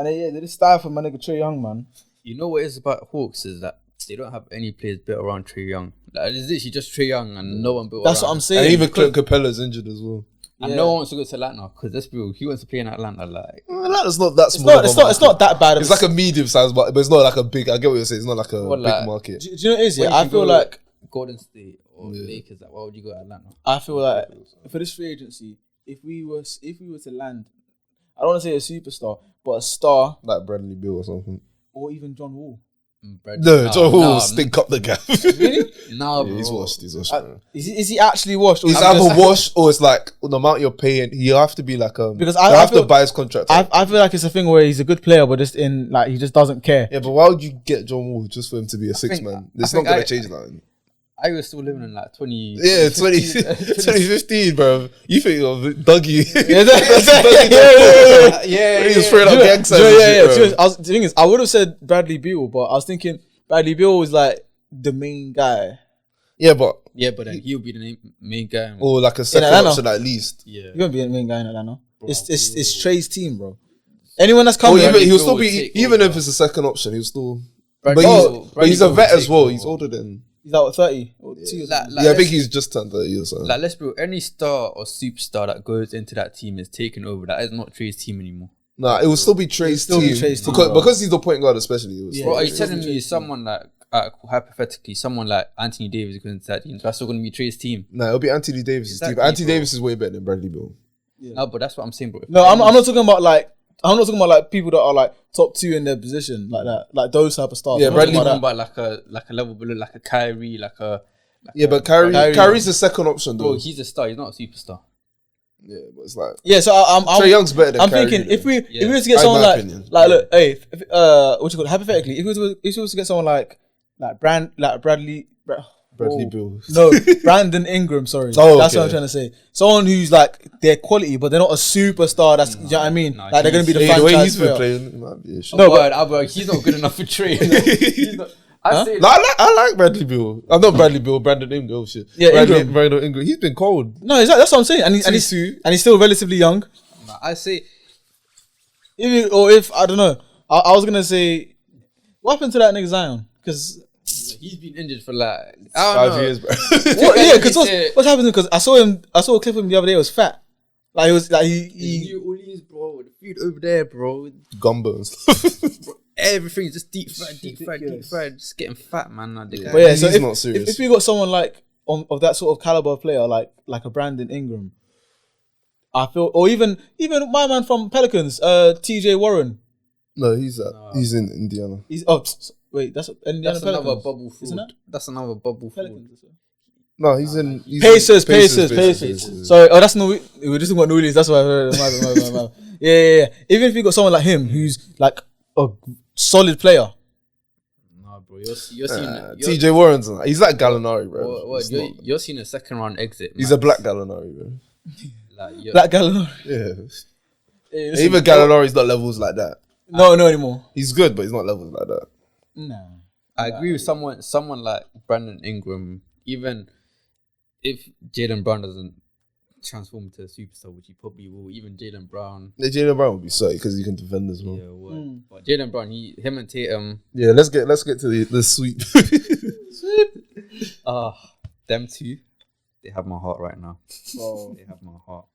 they just started for my nigga Trae Young, man. You know what it is about Hawks is that they don't have any players built around Trae Young. Like it's literally just Trae Young and no one built. That's what I'm saying. And even Clint Capella's injured as well. And no one wants to go to Atlanta because this bro, he wants to play in Atlanta. Like Atlanta's not that small. It's not that bad. It's like a medium size, but it's not like a big. I get what you're saying. It's not like a big market. Do you know what it is? Yeah, I feel like Golden State or Lakers. Like, why would you go to Atlanta? I feel like for this free agency, if we were to land, I don't want to say a superstar, but a star like Bradley Beal or something, or even John Wall. John Wall will stink up the gap. Really? No, bro. He's washed. Is he actually washed? He's either washed or it's like the amount you're paying. You have to be like because I have to buy his contract. I feel like it's a thing where he's a good player, but just in like he just doesn't care. Yeah, but why would you get John Wall just for him to be a 6-man? It's not gonna change that. I was still living in like 2015, bro. You think of Dougie? Yeah. He was spraying up gang signs. The thing is, I would have said Bradley Beal, but I was thinking Bradley Beal was like the main guy. Yeah, but then he'll be the main guy, or like a second option at least. Yeah, he's gonna be the main guy in Atlanta. Bro, it's Trae's team, bro. Anyone that's coming, he'll still be even if it's a second option, he'll still. But he's a vet as well. He's older than. He's out at 30 or 2 years. I think he's just turned 30 or something. Like, let's be real, any star or superstar that goes into that team is taken over. That is not Trae's team anymore. Nah, it will still be Trae's team. Because he's the point guard, especially. Bro, are you telling me someone like, hypothetically, someone like Anthony Davis goes into that team? That's still going to be Trae's team. Nah, it'll be Anthony Davis' team. Anthony Davis is way better than Bradley Beal. No, but that's what I'm saying, bro. No, I'm not talking about like. I'm not talking about like people that are like top 2 in their position, like that, like those type of stars. Yeah, I'm Bradley talking about about like a level below, like a Kyrie, but Kyrie's the second option though. bro, he's a star. He's not a superstar. Yeah, but it's like Yeah, so I'm Trae Young's better than I'm Kyrie, thinking if we Yeah. were to get In someone my like opinion. look, hey, what you call it? Hypothetically, if we was to get someone like Bradley Bill. No, Brandon Ingram. Sorry, Oh, that's what okay. I'm trying to say. Someone who's like their quality, but they're not a superstar. That's you know what I mean. no, Like they're gonna be the Hey, the way franchise he's been player. playing, it might be a shit. No, but he's not good enough for trade. He's not- I say No, I like Bradley Bill. I'm not Bradley Bill, Brandon Ingram. Oh shit. Yeah, Bradley, Ingram. Brandon Ingram. He's been cold. No, that's what I'm saying. And he's still relatively young. I say If I don't know, I was gonna say, what happened to that nigga Zion? Because he's been injured for like I don't know. 5 years, bro. yeah, because what's happening? Because I saw a clip of him the other day. It was fat. Like he was like he New Orleans, bro. The food over there, bro. Gumbo and stuff. Everything's just deep fried. Just getting fat, man. Like, the guy- But yeah, so He's not serious. if we got someone like of that sort of caliber of player, like a Brandon Ingram, I feel, or even my man from Pelicans, T.J. Warren. No, he's in Indiana. He's wait, that's Indiana That's another Pelicans. bubble Isn't fraud. that? That's another bubble fraud. Pelicans. No, he's in Pacers. Pacers. Sorry, that's no. We're just talking about New Orleans. That's why. My. Yeah. Even if you got someone like him who's like a solid player. Nah, bro. You're seeing TJ Warren's he's like Gallinari, bro. What, you're seeing a second round exit. He's man. a black Gallinari, bro. Like, Black Gallinari. Yeah. Listen, Even Gallinari's not levels like that. No anymore. He's good, but he's not levels like that. Nah. I agree with someone like Brandon Ingram. Even if Jaylen Brown doesn't transform into a superstar, which he probably will, even Jaylen Brown. Yeah, Jaylen Brown would be sick because he can defend as well. Yeah, would. But Jaylen Brown, him and Tatum. Yeah, let's get to the sweep. Them two, they have my heart right now. Bro. They have my heart.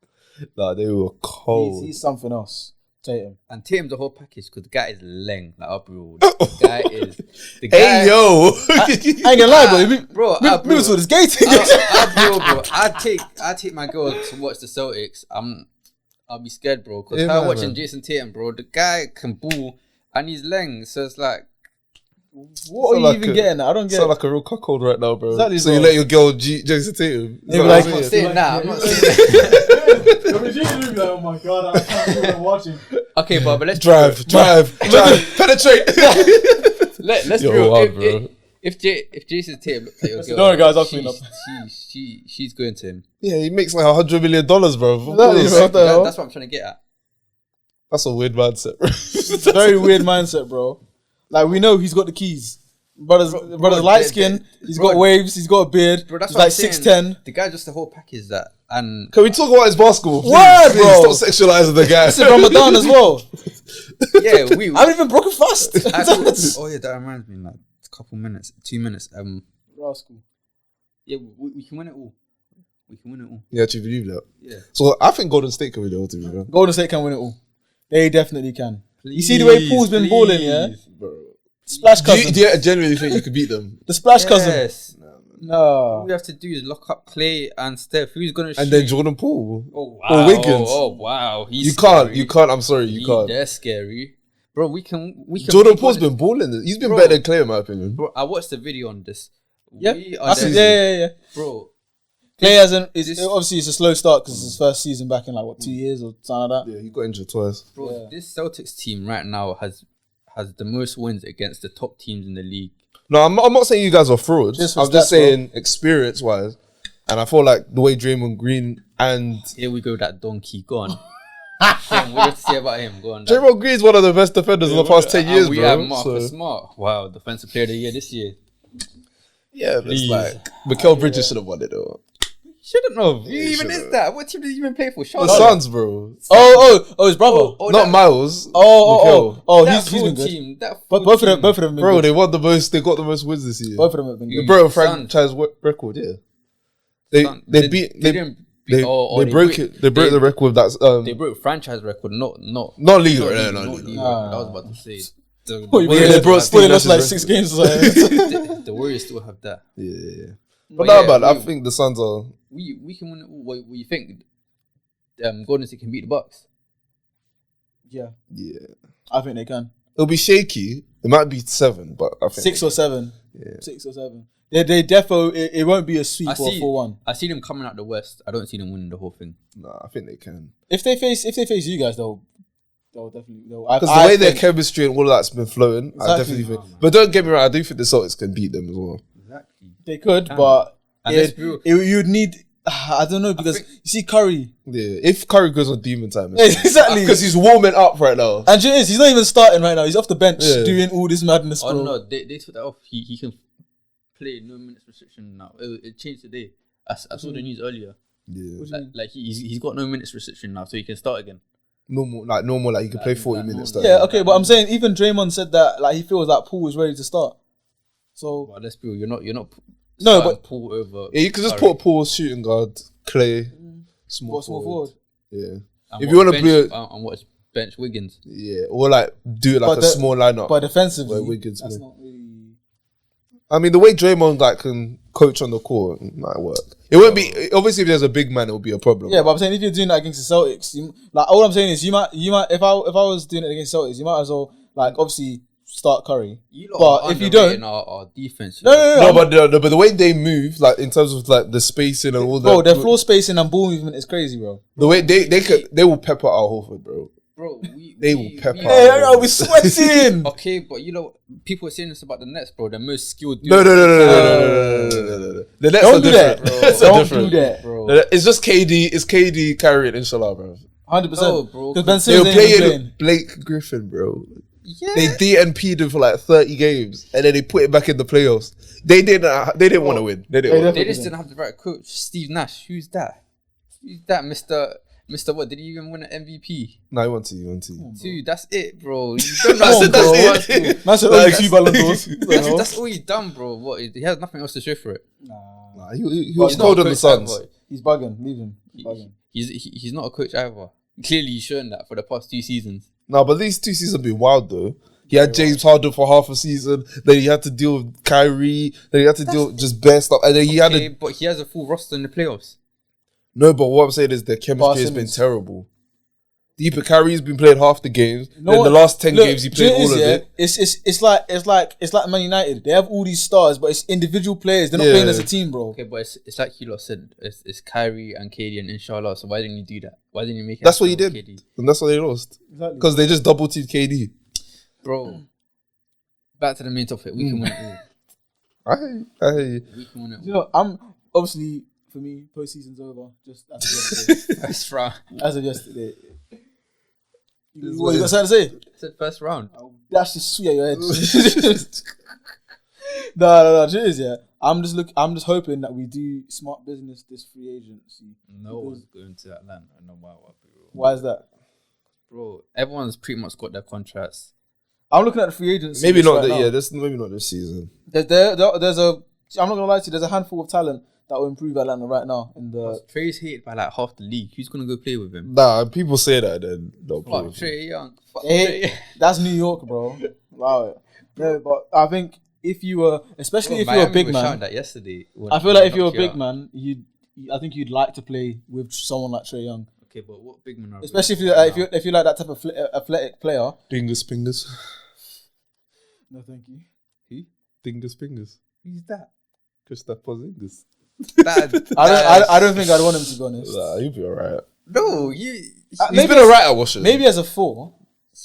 Nah, they were cold. He's something else. Tatum. And Tatum's the whole package because the guy is leng. Like, Abril. The guy is. The guy, Hey yo, I ain't gonna lie, bro. bro. We was this gating. Bro. I take my girl to watch the Celtics. I'll be scared, bro. Because Yeah, her watching man. Jason Tatum, bro. The guy can ball and he's leng. So it's like, What are you like even a- getting at? I don't get sound it. like a real cuckold right now, bro. Exactly, So bro. you let your girl Jason Tatum. Yeah, Is that like- what I'm not I'm saying? saying that. I'm not saying that. Oh my god, I can't believe I'm watching. Okay, but let's Drive, penetrate. Let's be You're real. wild, bro. If Jason Tatum looks like your girl, Don't worry, guys, I'll clean up. She's going to him. Yeah, he makes like $100 million, bro. Of Exactly, course. bro. What the hell? That's what I'm trying to get at. That's a weird mindset, bro. It's a very weird mindset, bro. Like we know he's got the keys. Brother's light skin. He's got waves. He's got a beard. Bro, that's He's what I'm like saying. 6'10". The guy's just the whole package that. And Can we talk about his basketball? Please? Word, Please, bro. Stop sexualizing the guy. This is Ramadan as well. yeah, we. I haven't even broken fast. Oh yeah, that reminds me. Like a couple minutes, 2 minutes. Rascal. Yeah, we can win it all. We can win it all. You actually believe that? Yeah. So I think Golden State can win it all, to be fair. Golden State can win it all. They definitely can. You see the way Paul's been balling, yeah? Bro. Splash Do cousin. you genuinely think you could beat them? The splash cousin. Yes. No. All we have to do is lock up Clay and Steph. Who's gonna shoot? And then Jordan Poole. Oh Or wow! Wiggins. Oh wow! He's You can't. scary. You can't. I'm sorry. You can't. They're scary, bro. We can. Jordan Poole's been balling. He's been Bro. better than Clay, in my opinion. Bro, I watched the video on this. Yeah. We are them- Yeah. Bro. Clay hasn't. This- Obviously, it's a slow start because it's his first season back in like what 2 years or something like that. Yeah, he got injured twice. Bro, Yeah. this Celtics team right now has the most wins against the top teams in the league. No, I'm not saying you guys are frauds. Just for I'm just stats, bro. saying experience-wise. And I feel like the way Draymond Green and Here we go, that donkey. Go on. Go on, what do you have to say about him? Go on. Draymond Green is one of the best defenders in the past 10 years, we bro. have Marcus So, Smart. Wow, defensive player of the year this year. yeah, but it's Please. like Mikal Bridges should have won it though. Shouldn't have. Who Yeah, even is should've. that? What team does he even play for? The Charlotte. Suns, bro. Oh, his brother. Not Miles. Oh, That he's full been good. team. That But full both of them, team. both of them, have been Bro, good. they won the most. They got the most wins this year. Both of them have been They good. broke a Suns. franchise record. Yeah, they Sun- they beat they didn't they, beat- oh, they broke it. They broke the record with that. They broke franchise record. Not Not legal. not No, league, no, not no, league. no. I was about to say. The, What, you Yeah, mean they brought Steve they lost like Nash's 6 games or something. the Warriors still have that. Yeah. But But no, yeah, man, I we- think the Suns are. We can win it all. What you think? Golden State can beat the Bucks? Yeah, Yeah. I think they can. It'll be shaky. It might be 7, but I think 6 or 7. Yeah. 6 or 7. They defo. It won't be a sweep or 4-1. I see them coming out the West. I don't see them winning the whole thing. Nah, I think they can. If they face you guys, they'll definitely. Because the way their chemistry and all that's been flowing, I Exactly. definitely think. But don't get me wrong, I do think the Celtics can beat them as well. Exactly. they could, but And you'd need. I don't know because you see Curry. Yeah, if Curry goes on demon time, Exactly. because he's warming up right now. And he's not even starting right now. He's off the bench Yeah. doing all this madness. Oh bro. no, they took that off. He can play no minutes restriction now. It changed today. I saw the news earlier. Yeah, Like he's got no minutes restriction now, so he can start again. normal, like he could play 40 minutes. Yeah, okay, but I'm saying even Draymond said that like he feels like Paul is ready to start. So But let's be real, you're not. No, starting but- Paul over. Yeah, you could just Curry. put Paul shooting guard, Clay, small forward. Yeah, And if you watch want to play, and watch bench Wiggins. yeah, or like do like But a the- small lineup. but defensively, Where Wiggins that's play. not really. I mean, the way Draymond like can coach on the court might work. It won't be obviously if there's a big man, it'll be a problem. Yeah, but I'm saying if you're doing that against the Celtics, like all I'm saying is you might if I was doing it against Celtics, you might as well like obviously start Curry. But if you don't, our defense. no, but the way they move, like in terms of like the spacing and all that, bro, their floor spacing and ball movement is crazy, bro. the way they will pepper our Horford, bro. bro, They will pepper. Hey, I was sweating. Okay, but people are saying this about the Nets, bro. The most skilled. No. dude. The Nets Don't are do different. that. The Nets are Don't different. do that, bro. It's just KD. It's KD carrying, inshallah, bro. 100%. No, bro. Because Ben They Simmons were ain't even playing playing. Blake Griffin, bro. Yeah. They DNP'd him for like 30 games, and then they put it back in the playoffs. They didn't want to win. They didn't. Want They just didn't have the right coach. Steve Nash. Who's that? Mr. What? Did he even win an MVP? No, he want to. Dude, that's it, bro. You don't know That's bro. it. That's it. Man said Like, only 2 Ballon d'Ors. That's all he's done, bro. What? He has nothing else to show for it. Nah, he was He's not cold a on the coach Suns. either. He's bugging. Leave him. Bugging. He's not a coach either. Clearly, he's shown that for the past 2 seasons. No, but these 2 seasons have been wild though. He had James Harden for half a season. Then he had to deal with Kyrie. Then he had to deal with just bare stuff. And then he had Okay, but he has a full roster in the playoffs. no. But what I'm saying is the chemistry has been Simmons. terrible. Deeper Kyrie's been playing half the games. No then one- the last 10 Look, games he do you played know all what of it is, it. It's like Man United. They have all these stars, but it's individual players. They're not Yeah. playing as a team, bro. Okay, but it's like you lot said. It's Kyrie and KD and inshallah. So why didn't you do that? Why didn't you make it? That's what he happen did, with KD? and that's why they lost Exactly. because they just double teamed KD. Bro. Back to the main topic. We can win it I all. hear you. We can win it all. You know, I'm obviously for me, postseason's over. Just as of yesterday. First round. As of yesterday. What you got something to say? I said first round. I'll dash this sweet at your head. No. Cheers, yeah. I'm just hoping that we do smart business this free agency. No one's going to Atlanta. No matter what. Why is that? Bro, everyone's pretty much got their contracts. I'm looking at the free agency. Maybe not. right now. Maybe not this season. There's a. I'm not gonna lie to you. There's a handful of talent that will improve Atlanta right now. In the Trey's hated by like half the league. Who's gonna go play with him? Nah, people say that then don't play Fuck with him. Trey Young. Fuck Hey, Trey. that's New York, bro. Allow it. No, but I think if you were, especially if you're a big man, That yesterday. I feel like if you're a big man, I think you'd like to play with someone like Trey Young, Okay, but what big man are we especially looking at if you like that type of athletic player. Fingers. No, thank you. now? Fingers. Who's that? Kristaps Porzingis. I don't think I'd want him to be honest. Nah, you'll be alright. No, He's Maybe been alright at Washington. Maybe as a 4,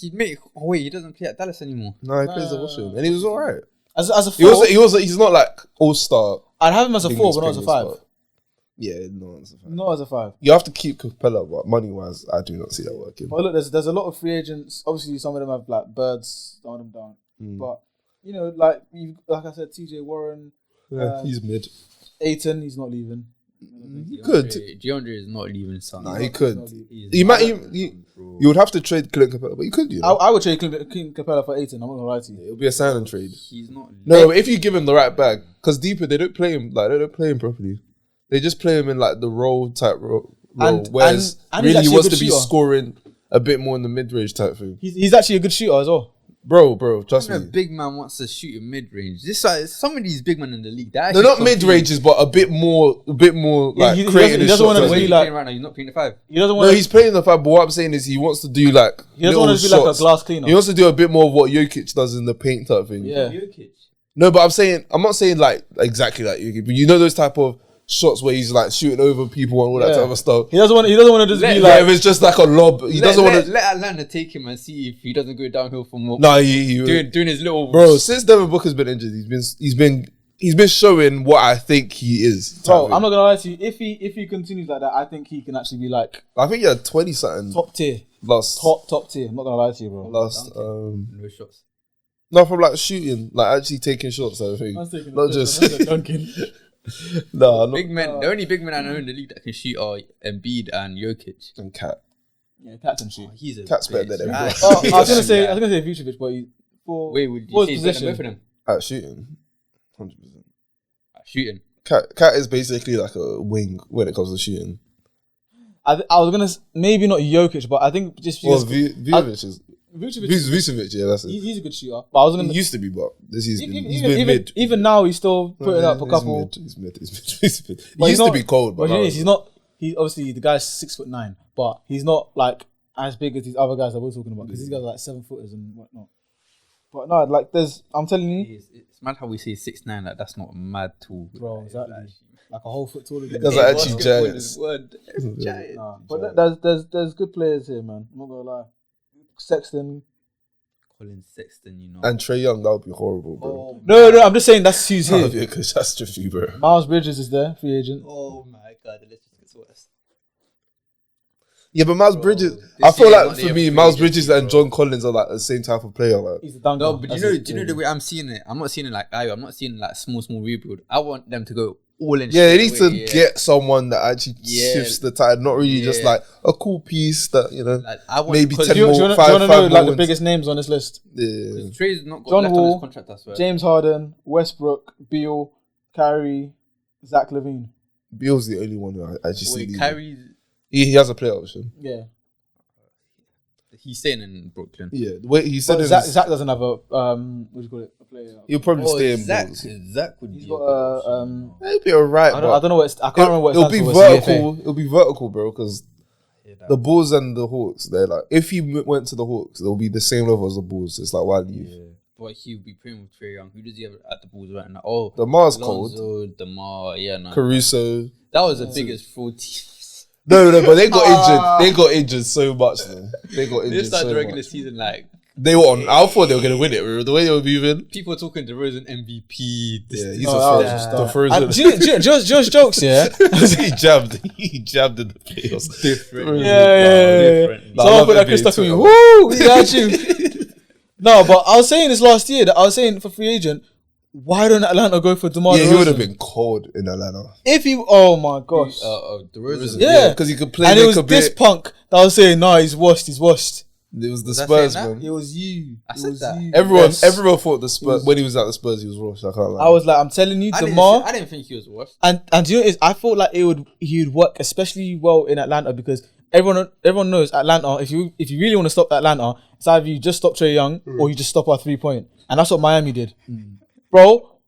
he'd make. Oh wait, he doesn't play at Dallas anymore. No, he plays at Washington, and he was alright. as a 4, He's not like all star. I'd have him as a 4, but not as a 5. Yeah, no, as a 5. Not as a 5. You have to keep Capella, but money wise, I do not see that working. Well, look, there's a lot of free agents. Obviously, some of them have like birds, some of them don't. But you know, like I said, TJ Warren, Yeah, he's mid. Aiton, he's not leaving. He could. DeAndre is not leaving. Son. Nah, he could. He's You not might. leaving, bro. You would have to trade Clint Capella, but you could. You know, I would trade King Capella for Aiton. I'm not gonna lie to you. it'll be a sign and trade. He's not. No, if you give him the right bag, because deeper they don't play him like they don't play him properly. They just play him in like the role type role, whereas and he's really he actually a wants good to be shooter. scoring a bit more in the mid range type thing. He's actually a good shooter as well. Bro, trust A me. big man wants to shoot in mid range. This some of these big men in the league. They're not mid ranges, but a bit more Yeah, like he creating doesn't his wanna shots. Where be you like- playing right now? You're not playing the 5. He doesn't No, want. he's playing the 5, but what I'm saying is he wants to do like He doesn't little want to be like a shots. glass cleaner. He wants to do a bit more of what Jokic does in the paint type thing. Yeah. No, but I'm not saying like exactly like Jokic, but you know those type of shots where he's like shooting over people and all that Yeah. type of stuff. He doesn't want to just be Like like. if it's just like a lob, he doesn't want to. Let Atlanta take him and see if he doesn't go downhill from more. No, he doing his little bro. Since Devin Booker's been injured, he's been showing what I think he is. Bro, I'm not gonna lie to you. If he continues like that, I think he can actually be like I think he had 20 something top tier, last. top tier. I'm not gonna lie to you, bro. Last no shots. no, from like shooting, like actually taking shots. I think not just dunking. no, not Big men. The only big men I know in the league that can shoot are Embiid and Jokic. and Cat. Yeah, Cat can shoot. He's a Cat's better bitch. than everyone. Oh, I was gonna say Vucevic, but for Wait, would for you his say he's better than position. both of them? At shooting, 100%. Shooting. Cat is basically like a wing when it comes to shooting. I was gonna maybe not Jokic, but I think just Well, because Vucevic is Vucevic, Vucevic, yeah, that's it. he's a good shooter. But I was He gonna used to be, but this season even, he's even, been even, mid. even now he's still putting up a couple. He's mid. He But used he's to be cold, but But now he's not. He obviously the guy's 6'9", but he's not like as big as these other guys that we're talking about because these guys are like 7 footers and whatnot. But no, like I'm telling you, It's mad how we say 6'9". Like that's not a mad tool, bro, exactly. Like a whole foot taller than Because you. are actually giants. Nah, but there's good players here, man. I'm not gonna lie. Sexton. Colin Sexton, you know. And Trey Young, that would be horrible, bro. No, I'm just saying that's who's That would here. be a catastrophe, bro. Miles Bridges is there, free agent. Oh my god, the list gets worse. Yeah, but Miles Bridges, this I feel year like not for the me, free Miles agency, Bridges and bro. John Collins are like the same type of player. Like, He's a dunker. No, but That's do it. you know the way I'm seeing it? I'm not seeing it like Ayo. I'm not seeing like small rebuild. I want them to go all in. yeah, they need straight to away, get someone that actually Yeah. shifts the tide, not really just Yeah. like a cool piece that, you know, Like, I want maybe 'cause 10 Do you more, want to five know more like the wins. biggest names on this list? Yeah. Trey's not got John left on Wall, his contract. I swear. James Harden, Westbrook, Beal, Kyrie, Zach LaVine. Beal's the only one who I actually see. Wait, leaving. Kyrie's He has a player option. Yeah, he's staying in Brooklyn. Yeah, the way he said but it, Zach doesn't have a what do you call it? A player. he'll probably stay in Zach, Bulls. Zach would He's be. got a He'll be alright, I but don't know what I can't remember what it it'll stands be for, but it's vertical. It'll be vertical, bro. Because the Bulls and the Hawks, they're like, if he went to the Hawks, they'll be the same level as the Bulls. It's like, why leave? Yeah. But he would be playing with Trey Young. Who does he have at the Bulls right now? Oh, DeMar's cold. Lonzo, DeMar, yeah, no. Caruso. That was the biggest fraud team. No, but they got injured. They got injured so much, though. They got They injured started so the regular much. season like They were on. I thought they were gonna win it. Bro. The way they were moving. people were talking DeRozan MVP. Yeah, he's No, a that was frozen. just The that. frozen. Just jokes, yeah. he jabbed. He jabbed in the playoffs. Different. Yeah. Different. Nah, I Someone love put that NBA Chris stuff in me. Twitter. Woo! We got you. No, but I was saying this last year that I was saying for free agent, why don't Atlanta go for DeMar Yeah, he DeRozan? would have been cold in Atlanta. If he, oh my gosh. DeRozan. Yeah. because he could play. And it make was a this bit. punk that was saying, no, he's washed. It was the Was I Spurs, saying that? man. It was you. I It said was that. you. Everyone Yes. thought the Spurs when he was at the Spurs, he was rushed. I can't lie. I was like, I'm telling you, I DeMar. didn't think he was worse. And you know, what it is, I thought like he would work especially well in Atlanta because everyone knows Atlanta. If you really want to stop Atlanta, it's either you just stop Trae Young or you just stop our 3-point, and that's what Miami did, bro.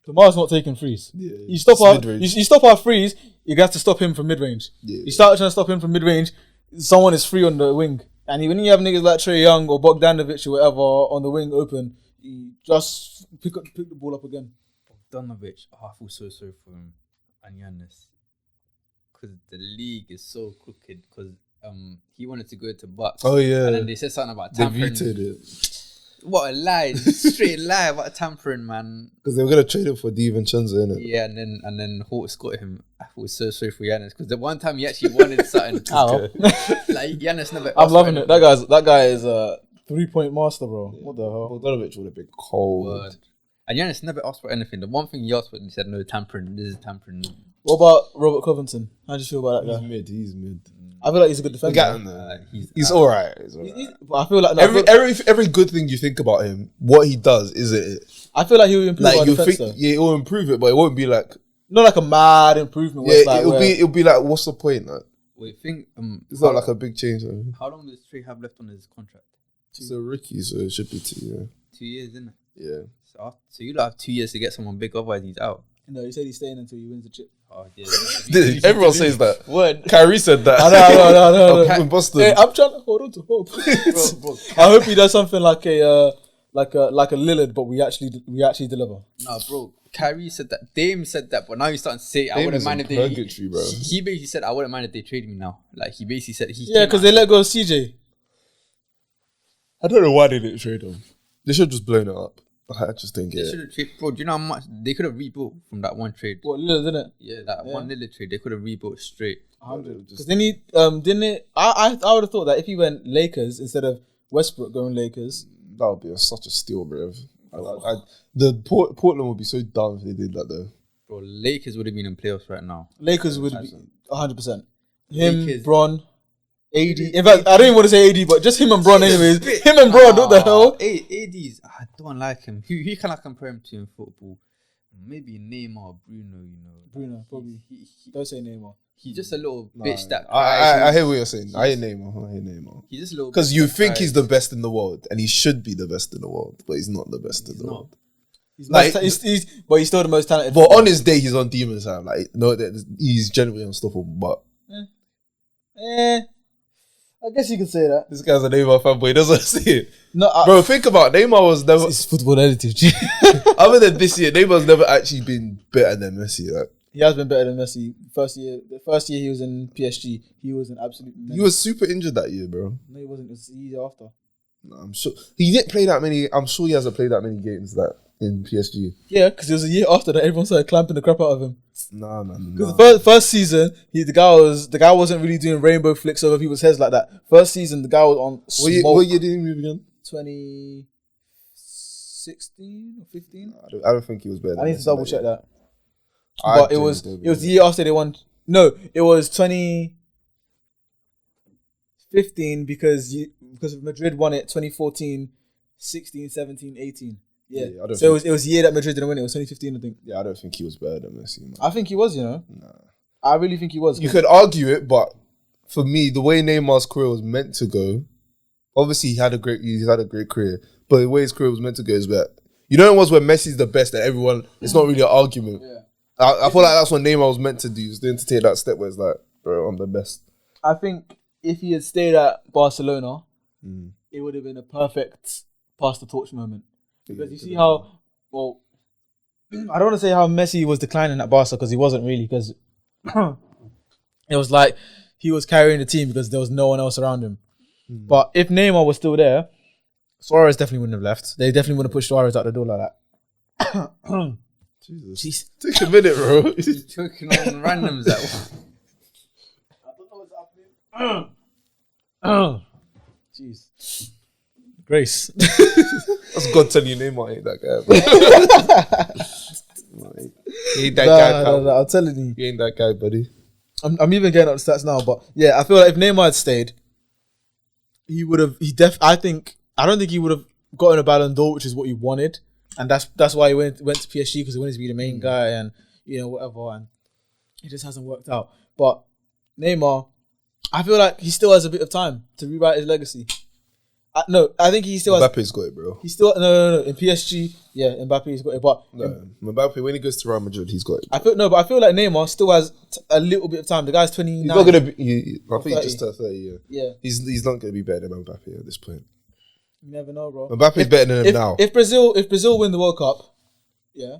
DeMar's not taking threes. Yeah, You stop it's our mid-range. you stop our threes. You got to stop him from mid range. Yeah. You start trying to stop him from mid range. Someone is free on the wing, and when you have niggas like Trae Young or Bogdanovic or whatever on the wing open, you just pick the ball up again. Bogdanovic, I feel so sorry for him and Giannis because the league is so crooked. Because he wanted to go to Bucks. Oh, yeah. and then they said something about They tampering. vetoed it What a lie! Straight lie about tampering, man. because they were gonna trade it for Inventions, innit? Yeah, and then Hawks got him. I feel so sorry for Giannis because the one time he actually wanted something. Ow. Like Giannis never. I'm asked loving for it. That guy is a 3-point master, bro. What the hell? Bogdanovic would have been cold. Word. And Giannis never asked for anything. The one thing he asked for, he said no tampering. This is tampering. What about Robert Covington? How do you feel about that guy? He's mid. I feel like he's a good defender. Get him there. He's He's alright. But I feel like Every good thing you think about him, what he does isn't it? I feel like he will improve Like our you defense. think, Though. yeah, it will improve it, but it won't be like, Not like a mad improvement. where yeah, it's like it'll be like, what's the point? Like, Wait, think it's not like a big change. I mean. how long does Trey have left on his contract? So Ricky, so it should be 2 years. 2 years, isn't it? Yeah. So you have 2 years to get someone big, otherwise he's out. No, he said he's staying until he wins the chip. Oh, yeah. Everyone says that. What? Kyrie said that. I know. In Boston. Hey, I'm trying to hold on to hope. Bro. I hope he does something like a Lillard, but we actually deliver. No, bro. Kyrie said that. Dame said that, but now he's starting to say, I Dame wouldn't is mind if they. purgatory, bro. He basically said, I wouldn't mind if they trade me now. Like, he basically said, Because they let go of CJ. I don't know why they didn't trade him. They should have just blown it up. I just didn't get it. Bro, do you know how much they could have rebuilt from that one trade? What, Lillard, didn't it? Yeah, that one Lillard trade, they could have rebuilt straight. 100. Because then he didn't it? I would have thought that if he went Lakers instead of Westbrook going Lakers, That would be such a steal, bro. Portland would be so dumb if they did that, though. Bro, Lakers would have been in playoffs right now. Lakers would be 100%. Him, Lakers. Bron, AD. In fact, I don't even want to say AD, but just him and Bron, anyways. Him and Bron, what the hell? AD's, I don't like him. Who can I compare him to in football? Maybe Neymar or Bruno, you know. Bruno, probably. Don't say Neymar. He's just a little bitch that I hear what you're saying. I hear Neymar. He's just a little Because bitch you that think cries. he's the best in the world, and he should be the best in the world, but he's not the best in the world. He's Like- but he's still the most talented. But on his day, he's on demon time. Like, no, he's generally unstoppable. But I guess you could say that. this guy's a Neymar fanboy. He doesn't see it. No, Bro, think about it. Neymar was never, it's football editive. other than this year, Neymar's never actually been better than Messi. Like, He has been better than Messi. The first year he was in PSG, he was an absolute. he was super injured that year, bro. No, he wasn't. It was the year after. No, I'm sure he didn't play that many. I'm sure he hasn't played that many games that in PSG. Yeah, because it was a year after that everyone started clamping the crap out of him. Nah, man. Because Nah. the first season, the guy wasn't really doing rainbow flicks over people's heads like that. First season, the guy was on smoke. What year did he move again? 2016 or 15. I don't think he was better. I need to double check that. I But it was the year after they won. No, it was 2015 because Madrid won it 2014, 16, 17, 18. Yeah. I don't So it was the year that Madrid didn't win it. It was 2015, I think. Yeah, I don't think he was better than Messi. Man. I think he was, Nah. I really think he was. You could argue it, but for me, the way Neymar's career was meant to go, obviously he had a great career, but the way his career was meant to go is that it was when Messi's the best and everyone. It's not really an argument. Yeah. I feel like that's what Neymar was meant to do. Is then to take that step where it's like, bro, I'm the best. I think if he had stayed at Barcelona, it would have been a perfect pass the torch moment. Because you see how, well, I don't want to say how Messi was declining at Barca because he wasn't really, because it was like he was carrying the team because there was no one else around him. But if Neymar was still there, Suarez definitely wouldn't have left. They definitely wouldn't have pushed Suarez out the door like that. Jesus. Jeez. Take a minute, bro. He's choking on randoms that I don't know what's happening. Jeez. Grace. That's God telling you Neymar ain't that guy, bro. He ain't that guy, pal. No, I'm telling you. He ain't that guy, buddy. I'm even getting up the stats now, but yeah, I feel like if Neymar had stayed, he would have. I don't think he would have gotten a Ballon d'Or, which is what he wanted, and that's why he went to PSG, because he wanted to be the main guy and whatever, and it just hasn't worked out. But Neymar, I feel like he still has a bit of time to rewrite his legacy. I think he still has. Mbappe's got it, bro. He still no. In PSG, yeah, Mbappe's got it, but No, Mbappe, when he goes to Real Madrid, he's got it. I feel like Neymar still has a little bit of time. The guy's 29. He's not gonna be. I think 30. he just turned 30. Yeah, Yeah, he's not gonna be better than Mbappe at this point. you never know, bro. Mbappe's better than him now. If Brazil win the World Cup, yeah.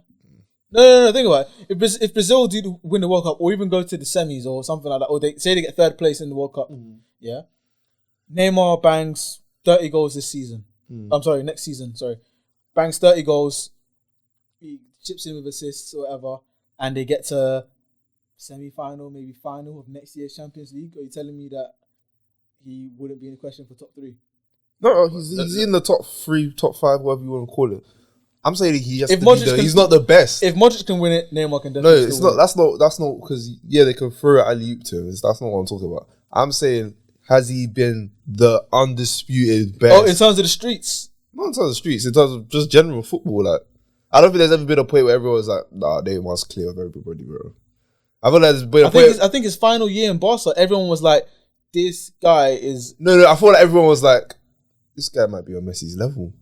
No. Think about it. If Brazil do win the World Cup, or even go to the semis or something like that, or they get third place in the World Cup, yeah. Neymar bangs 30 goals this season. I'm sorry, next season. Sorry, bangs 30 goals. He chips in with assists or whatever, and they get to semi-final, maybe final of next year's Champions League. Are you telling me that he wouldn't be in the question for top 3? No, he's in the top 3, top 5, whatever you want to call it. I'm saying he has If to be Modric there. can- He's not the best. If Modric can win it, Neymar can No, definitely. it's still not. win it. That's not because they can throw it alley-oop to him. That's not what I'm talking about. I'm saying, has he been the undisputed best? Oh, in terms of the streets. Not in terms of the streets, in terms of just general football. Like, I don't think there's ever been a point where everyone was like, "Nah, Neymar's clear of everybody, bro." I feel like there's been a point. I think his final year in Barca, everyone was like, "This guy is." No. I feel like everyone was like, this guy might be on Messi's level.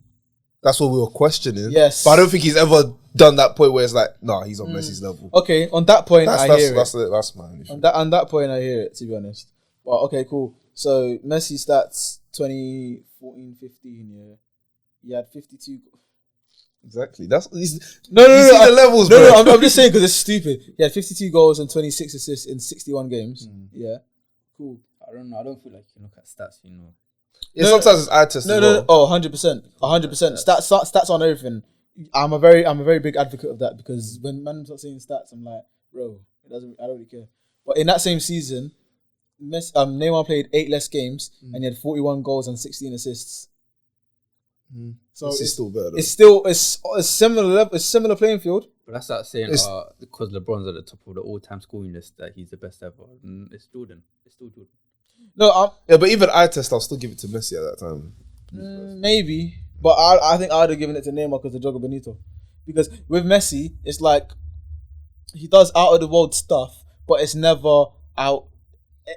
That's what we were questioning. Yes. But I don't think he's ever done that point where it's like, nah, he's on Messi's level. Okay, on that point, I hear it. That's my issue. On that point, I hear it, to be honest. But okay, cool. So, Messi stats 2014-15, yeah. He had 52... Exactly. That's No. the levels, bro. No, I'm just saying because it's stupid. He had 52 goals and 26 assists in 61 games. Yeah. Cool. I don't know. I don't feel like you look at stats, you know. Yeah, sometimes it's eye test. No. Oh, 100%. 100%. Stats on everything. I'm a very big advocate of that because when man starts saying stats, I'm like, bro, I don't really care. But in that same season, Neymar played 8 less games and he had 41 goals and 16 assists. So it's still better. Though. It's still it's similar level. It's similar playing field. But that's not saying because LeBron's at the top of the all-time scoring list that he's the best ever. It's Jordan. It's still Jordan. No, yeah, but even eye test, I'll still give it to Messi at that time. Maybe, but I think I'd have given it to Neymar because of Jogo Bonito. Because with Messi, it's like he does out of the world stuff, but it's never out.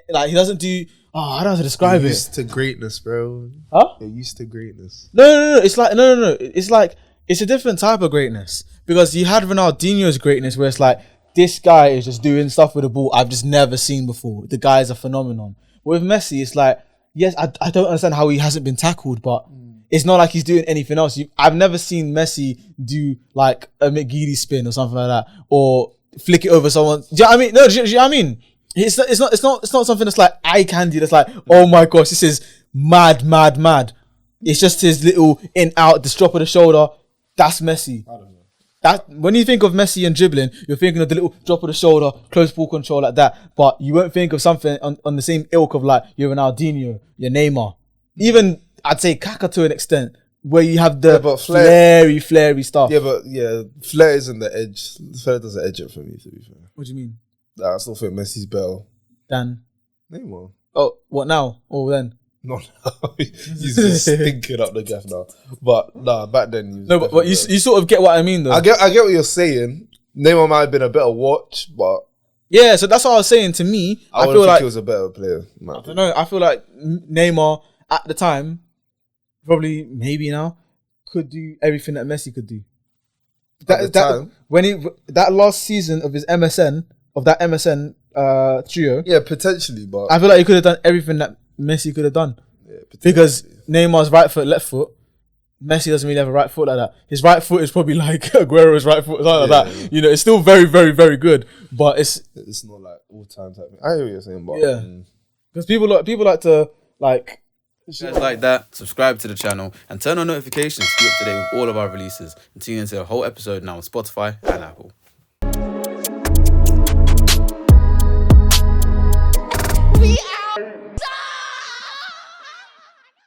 Like he doesn't do. Oh, I don't know how to describe You're it. used to greatness, bro. Huh? You're used to greatness. No. It's like no. It's like it's a different type of greatness because you had Ronaldinho's greatness where it's like this guy is just doing stuff with the ball I've just never seen before. The guy is a phenomenon. With Messi, it's like yes, I don't understand how he hasn't been tackled, but it's not like he's doing anything else. I've never seen Messi do like a McGeady spin or something like that, or flick it over someone. Do you know what I mean? No, do you know what I mean? It's not something that's like eye candy. That's like, oh my gosh, this is mad. It's just his little in out, the drop of the shoulder. That's Messi. I don't know. That when you think of Messi and dribbling, you're thinking of the little drop of the shoulder, close ball control like that. But you won't think of something on the same ilk of like you're Ronaldinho, you're Neymar. Even I'd say Kaka to an extent, where you have the flary stuff. Yeah, but Flair isn't the edge. Flair doesn't edge it for me, to be fair. What do you mean? Nah, I still think Messi's better. Dan. Neymar. Oh, what now? Oh, then. No, he's just stinking up the gaff now. But nah, back then. He was but you sort of get what I mean, though. I get what you're saying. Neymar might have been a better watch, but yeah. So that's what I was saying. To me, I feel like he was a better player. I don't know. I feel like Neymar at the time, probably maybe now, could do everything that Messi could do. That last season of his MSN trio. Yeah, potentially, but I feel like he could have done everything that Messi could have done. Yeah, because Neymar's right foot, left foot. Messi doesn't really have a right foot like that. His right foot is probably like Aguero's right foot, something like that. Yeah. You know, it's still very, very, very good, but it's not like all time type thing. I hear what you're saying, but yeah, because people like to like. If you guys like that, subscribe to the channel and turn on notifications to be up to date with all of our releases. And tune into the whole episode now on Spotify and Apple. We are